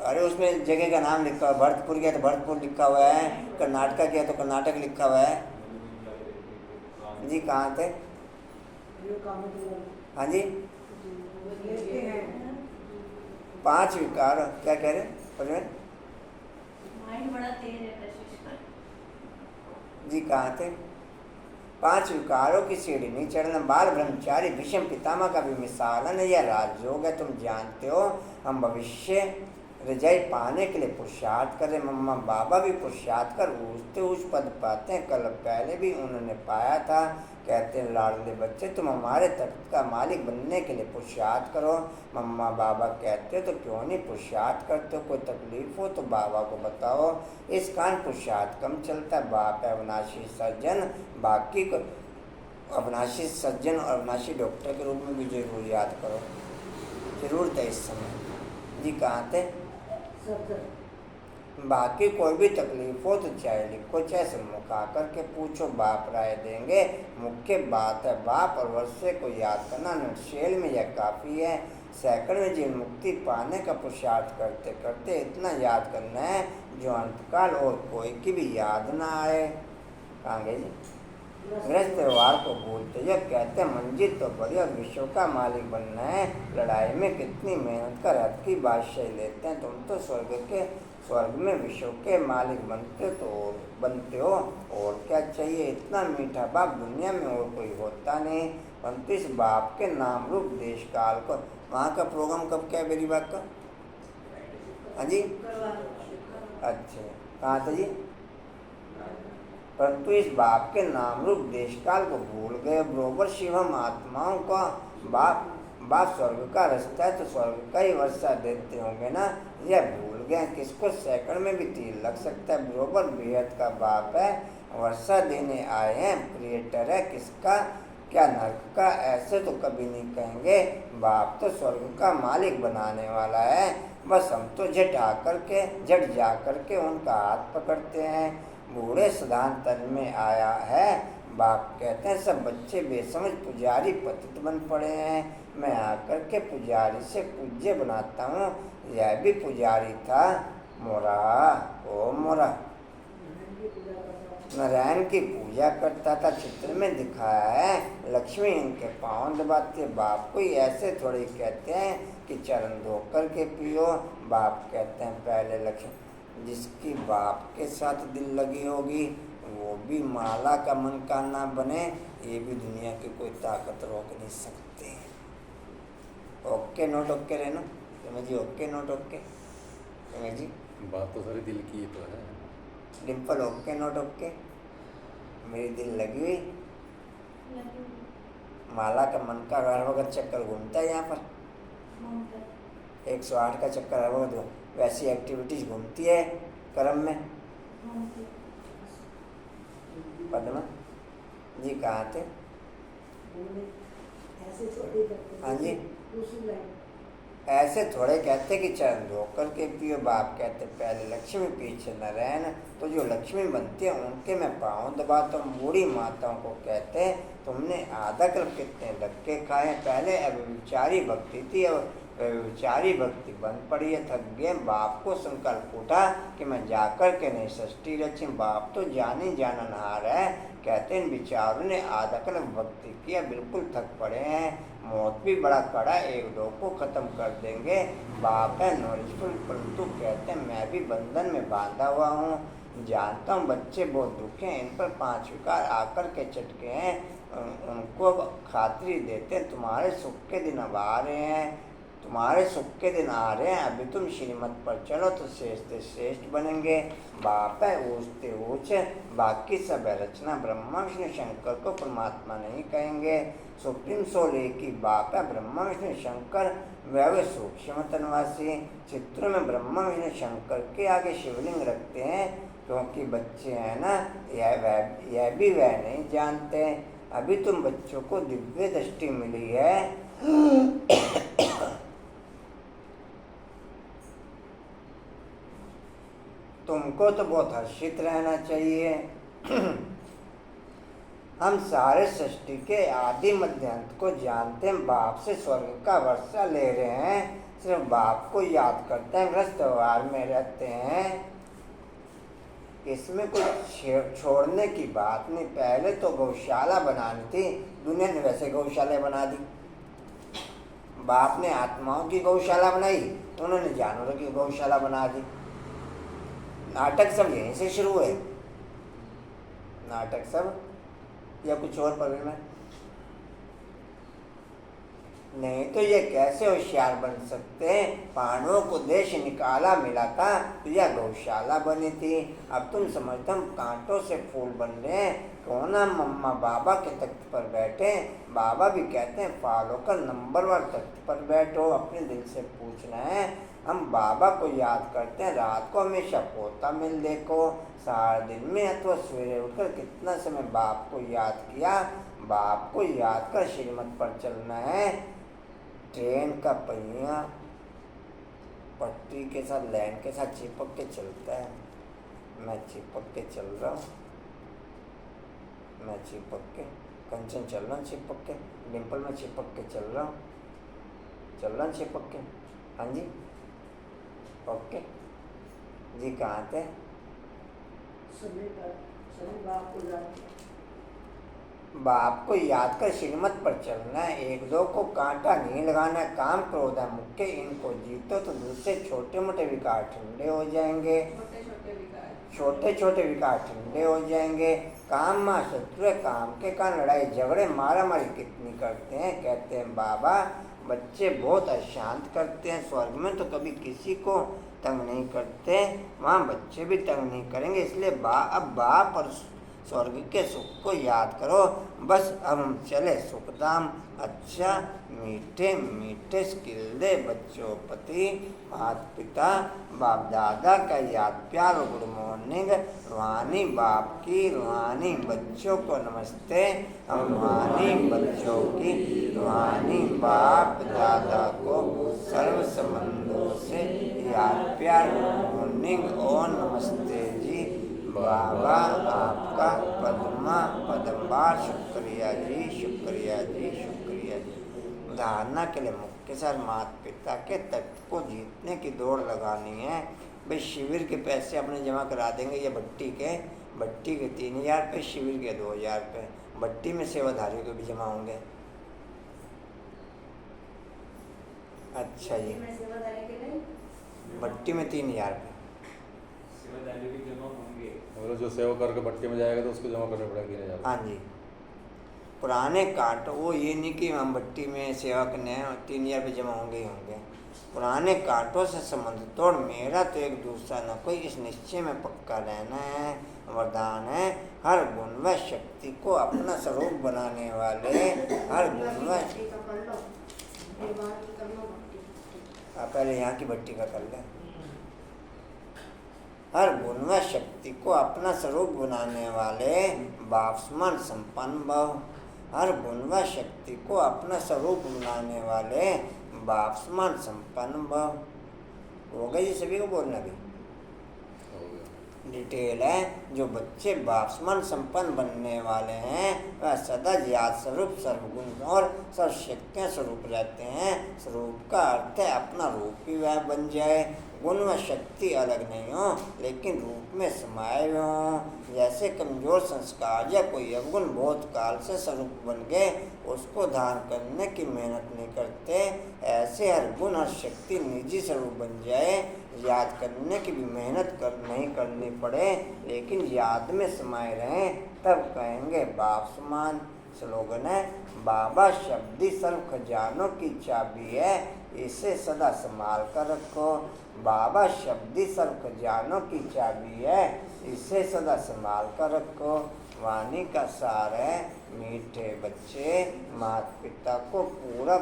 Speaker 1: अरे उसमें जगह का नाम लिखा हुआ है, भरतपुर गया तो भरतपुर लिखा हुआ है, कर्नाटका गया तो कर्नाटक लिखा हुआ है। जी कहाँ थे? हाँ जी 5 विकार क्या कह रहे हैं?
Speaker 3: माइंड बड़ा तेज है
Speaker 1: जी कहाँ थे? 5 विकारों की सीढ़ी नहीं चढ़ना, बाल ब्रह्मचारी भीष्म पितामह का भी मिसाल है। यह राजयोग है, तुम जानते हो। हम भविष्य रजाई पाने के लिए पुरुषार्थ करें। मम्मा बाबा भी पुरुषार्थ कर ऊंच पद पाते हैं। कल पहले भी उन्होंने पाया था। कहते हैं लाडले बच्चे तुम हमारे तख्त का मालिक बनने के लिए पुरुषार्थ करो। मम्मा बाबा कहते तो क्यों नहीं पुरुषार्थ करते हो, कोई तकलीफ हो तो बाबा को बताओ। इस कारण पुरुषार्थ कम चलता है। बाप है अविनाशी सज्जन, बाकी को अविनाशी सज्जन और अविनाशी डॉक्टर के रूप में भी जरूर याद करो। जरूरत है इस समय। जी कहाँ थे? बाकी कोई भी तकलीफ हो तो चाहे लिखो चाहे सम्मुख आकर के पूछो, बाप राय देंगे। मुख्य बात है बाप और वर्षे को याद करना। नटशेल में यह काफ़ी है। सेकंड में जीवन मुक्ति पाने का पुरुषार्थ करते करते इतना याद करना है जो अंतकाल और कोई की भी याद ना आए। कहाँ गए जी? गृहस्थ व्यवहार को भूलते जब कहते हैं मंजिल तो बड़ी और विश्व का मालिक बनना है। लड़ाई में कितनी मेहनत कर रथ की बादशाही लेते हैं। तुम तो स्वर्ग में विश्व के मालिक बनते हो और क्या चाहिए। इतना मीठा बाप दुनिया में और कोई होता नहीं। परंतु इस बाप के नाम रूप देश काल को। वहाँ का प्रोग्राम कब क्या है मेरी बात का? हाँ जी अच्छा कहाँ था जी? परंतु इस बाप के नाम रूप देश काल को भूल गए। बरोबर शिवम आत्माओं का बाप स्वर्ग का रास्ता है तो स्वर्ग का ही वर्षा देते होंगे ना, यह भूल गए। किसको सेकंड में भी तीर लग सकता है। बरोबर बेहद का बाप है, वर्षा देने आए हैं। क्रिएटर है किसका, क्या नरक का? ऐसे तो कभी नहीं कहेंगे। बाप तो स्वर्ग का मालिक बनाने वाला है। बस हम तो झट जा करके उनका हाथ पकड़ते हैं। बूढ़े सिद्धांत तन में आया है। बाप कहते हैं सब बच्चे बेसमझ पुजारी पतित बन पड़े हैं। मैं आकर के पुजारी से पूज्य बनाता हूँ। यह भी पुजारी था मोरा, ओ मोरा नारायण की पूजा करता था। चित्र में दिखाया है लक्ष्मी इनके पाँव दबाते। बाप को ऐसे थोड़ी कहते हैं कि चरण धोकर के पियो। बाप कहते हैं पहले लक्ष्मी जिसकी बाप के साथ दिल लगी होगी वो भी माला का मन का ना बने। ये भी दुनिया की कोई ताकत रोक नहीं सकती। ओके नोट ओके रहना तुम्हें जी। ओके नोट ओके तुम्हें जी।
Speaker 2: बात तो सारी दिल की तो है।
Speaker 1: Dimple okay note okay. मेरी दिल लगी हुई। माला का मन का हर वक्त चक्कर घूमता है यहाँ पर। 108 का चक्कर हर वक्त वैसी एक्टिविटीज घूमती है कर्म में। पद्मा जी कहाँ थे? हाँ जी ऐसे थोड़े कहते कि चरण धोकर के पियो। बाप कहते पहले लक्ष्मी पीछे नारायण। तो जो लक्ष्मी बनती है उनके मैं पाँव दबाता हूँ। बूढ़ी माताओं को कहते हैं तुमने आधा कल्प कितने धक्के खाए। पहले अव्यभिचारी भक्ति थी और व्यभिचारी भक्ति बन पड़ी है। थक गए। बाप को संकल्प उठा कि मैं जाकर के नहीं सृष्टि रची। बाप तो जानी जाननहार है। कहते हैं विचारों ने आधा कल्प भक्ति किया, बिल्कुल थक पड़े हैं। मौत भी बड़ा कड़ा, एक दो को खत्म कर देंगे। बाप है नॉलेजफुल, परंतु कहते हैं मैं भी बंधन में बांधा हुआ हूँ। जानता हूँ बच्चे बहुत दुखे हैं, इन पर 5 विकार आकर के चटके हैं। उनको खातिरी देते हैं तुम्हारे सुख के दिन अब आ रहे हैं। तुम्हारे सुख के दिन आ रहे हैं। अभी तुम श्रीमत पर चलो तो श्रेष्ठ श्रेष्ठ बनेंगे। बाप है ऊंचते ऊंच, बाकी सब है रचना। ब्रह्मा विष्णु शंकर को परमात्मा नहीं कहेंगे। सुप्रीम सोल एक ही बाप है। ब्रह्मा विष्णु शंकर वह सूक्ष्म तनवासी। चित्रों में ब्रह्मा विष्णु शंकर के आगे शिवलिंग रखते हैं क्योंकि बच्चे हैं ना, यह भी वह नहीं जानते। अभी तुम बच्चों को दिव्य दृष्टि मिली है। तुमको तो बहुत हर्षित रहना चाहिए। हम सारे सृष्टि के आदि मध्य अंत को जानते हैं। बाप से स्वर्ग का वर्षा ले रहे हैं। सिर्फ बाप को याद करते हैं, ग्रस्त व्यवहार में रहते हैं। इसमें कुछ छोड़ने की बात नहीं। पहले तो गौशाला बनानी थी, दुनिया ने वैसे गौशाला बना दी। बाप ने आत्माओं की गौशाला बनाई, उन्होंने जानवरों की गौशाला बना दी। नाटक सब यहीं से शुरू हुए। नाटक सब या कुछ और पढ़ना नहीं तो ये कैसे होशियार बन सकते हैं। पांडवों को देश निकाला मिला था तो यह गौशाला बनी थी। अब तुम समझते हम कांटों से फूल बन रहे हैं। क्यों ना मम्मा बाबा के तख्त पर बैठे। बाबा भी कहते हैं फॉलो कर नंबरवार तख्त पर बैठो। अपने दिल से पूछना है। हम बाबा को याद करते हैं रात को हमेशा पोता मिल देखो। सारा दिन में अथवा सवेरे उठकर कितना समय बाप को याद किया। बाप को याद कर श्रीमत पर चलना है। ट्रेन का पहिया पटरी के साथ लाइन के साथ चिपक के चलता है। मैं चिपक के चल रहा हूँ। मैं चिपक के कंचन चल रहा हूँ, चिपक के डिम्पल में चिपक के चल रहा हूँ चिपक के। हाँ जी ओके जी। कहाँ थे?
Speaker 3: सभी बाप को याद
Speaker 1: बाप को याद कर श्रीमत पर चलना है। एक दो को कांटा नहीं लगाना है। काम क्रोध है मुख्य, इनको जीतो तो दूसरे छोटे मोटे विकार ठंडे हो जाएंगे। छोटे छोटे विकार ठंडे हो जाएंगे। काम माँ शत्रु है, काम के कारण लड़ाई झगड़े मारा मारी कितनी करते हैं। कहते हैं बाबा बच्चे बहुत अशांत करते हैं। स्वर्ग में तो कभी किसी को तंग नहीं करते, वहाँ बच्चे भी तंग नहीं करेंगे। इसलिए अब बाप और स्वर्ग के सुख को याद करो। बस अब हम चले सुखधाम। अच्छा मीठे मीठे स्किल दे बच्चों पति माता पिता बाप दादा का याद प्यार और गुड मॉर्निंग। रूहानी बाप की रूहानी बच्चों को नमस्ते। हम रूहानी बच्चों की रूहानी बाप दादा को सर्व संबंधों से याद प्यार गुड मॉर्निंग और नमस्ते जी। बाबा आपका पद्मबार शुक्रिया जी, शुक्रिया जी, शुक्रिया जी। धारणा के लिए मुख्य सर माता पिता के तख्त को जीतने की दौड़ लगानी है। भाई शिविर के पैसे अपने जमा करा देंगे। ये भट्टी के 3000 रुपये, शिविर के 2000 रुपये। भट्टी में सेवाधारियों के भी जमा होंगे। अच्छा जी भट्टी में 3000 रुपये।
Speaker 2: और जो सेवा करके भट्टी में जाएगा तो उसको जमा करने पड़ेगा।
Speaker 1: हाँ जी पुराने कांटों वो ये नहीं कि हम भट्टी में सेवा करने हैं 3000 रुपये जमा होंगे ही होंगे। पुराने कांटों से संबंध तोड़ मेरा तो एक दूसरा न कोई, इस निश्चय में पक्का रहना है। वरदान है हर गुण व शक्ति को अपना स्वरूप बनाने वाले। हर गुण व पहले यहाँ की भट्टी का कर लें। हर गुण व शक्ति को अपना स्वरूप बनाने वाले बापसमान संपन्न भव। हर गुण व शक्ति को अपना स्वरूप बनाने वाले बापसमान संपन्न भव। हो गई सभी को बोलना भी डिटेल है। जो बच्चे बापसमान संपन्न बनने वाले हैं वह सदा याद स्वरूप सर्वगुण और सर्वशक्तियाँ स्वरूप रहते हैं। स्वरूप का अर्थ है अपना रूप ही वह बन जाए। गुण व शक्ति अलग नहीं हो लेकिन रूप में समाये हुए हों। जैसे कमजोर संस्कार या कोई अवगुण बहुत काल से स्वरूप बन गए उसको धारण करने की मेहनत नहीं करते, ऐसे हर गुण और शक्ति निजी स्वरूप बन जाए। याद करने की भी मेहनत नहीं करनी पड़े लेकिन याद में समाये रहें तब कहेंगे बाप समान। स्लोगन है बाबा शब्दी सर्व खजानों की चाबी है, इसे सदा संभाल कर रखो। बाबा शब्दी सर्व खजानों की चाबी है, इसे सदा संभाल कर रखो। वाणी का सार है मीठे बच्चे माता पिता को पूरा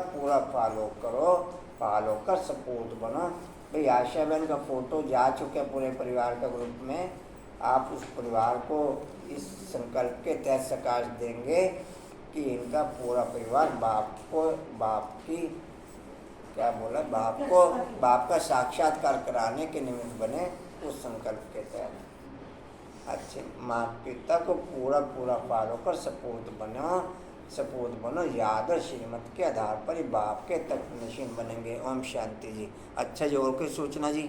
Speaker 1: फॉलो करो, फॉलो कर सपोर्ट बनो। भाई आशा बहन का फोटो जा चुके पूरे परिवार का ग्रुप में। आप उस परिवार को इस संकल्प के तहत सकाश देंगे कि इनका पूरा परिवार बाप की क्या बोला बाप का साक्षात्कार कराने के निमित्त बने उस संकल्प के तहत। अच्छे माता पिता को पूरा फॉलो कर सपूत बनो। याद और श्रीमत के आधार पर ही बाप के तख्त नशीन बनेंगे। ओम शांति जी। अच्छा जी और कोई सूचना जी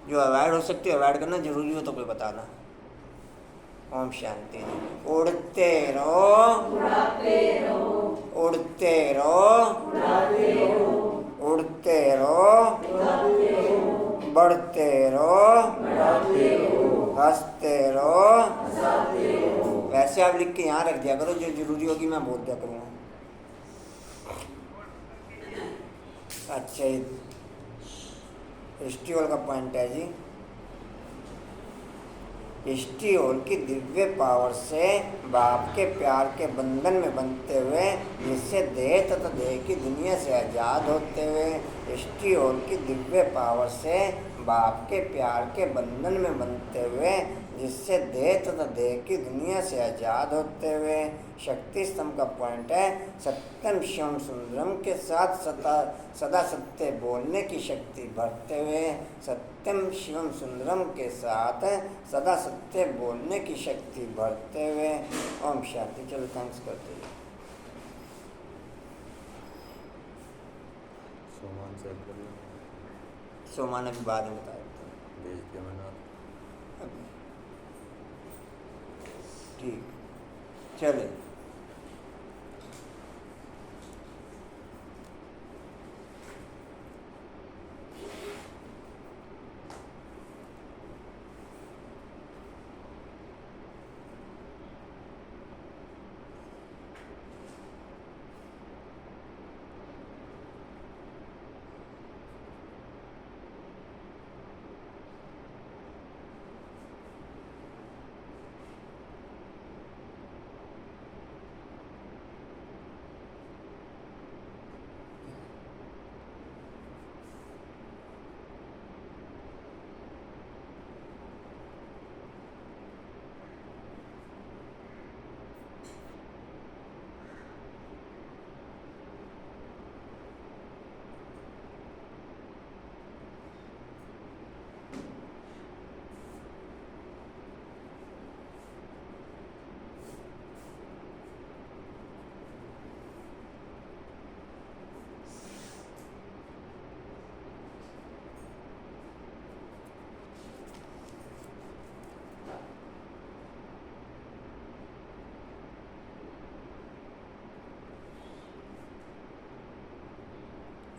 Speaker 1: जो अवॉइड हो सकती है अवॉइड करना जरूरी हो तो कोई बताना। ओम शांति जी। उड़ते रहो उड़ते रहो उड़ते रहो बढ़ते रहो हंसते रहो। वैसे आप लिख के यहाँ रख दिया करो, जो जरूरी होगी मैं बोल दिया करूँगा। अच्छा, ये स्टीओल का पॉइंट है जी। स्टीओल की दिव्य पावर से बाप के प्यार के बंधन में बंधते हुए, जिससे देह तथा देह की दुनिया से आज़ाद होते हुए, स्टीओल की दिव्य पावर से बाप के प्यार के बंधन में बंधते हुए, जिससे देह तथा देह की दुनिया से आज़ाद होते हुए, शक्ति स्तंभ का पॉइंट है सत्यम शिवम सुंदरम के साथ सदा सत्य बोलने की शक्ति भरते हुए, सत्यम शिवम सुंदरम के साथ सदा सत्य बोलने की शक्ति भरते हुए। ओम शांति। चलो थैंक्स करते हैं।
Speaker 2: सोमान से
Speaker 1: सोमान अभी बाद में बता देते हैं।
Speaker 2: भेज दिया मैंने।
Speaker 1: ठीक, चले।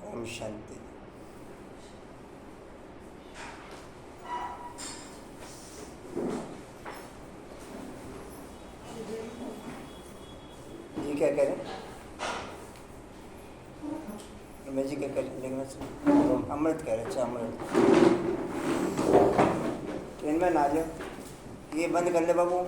Speaker 1: ओम शांति। जी क्या कह रहे हैं? रमेश जी क्या कह रहे हैं? लेकिन अमृत कह रहे। अच्छा अमृत, ट्रेन में ना जाओ, ये बंद कर ले बाबू।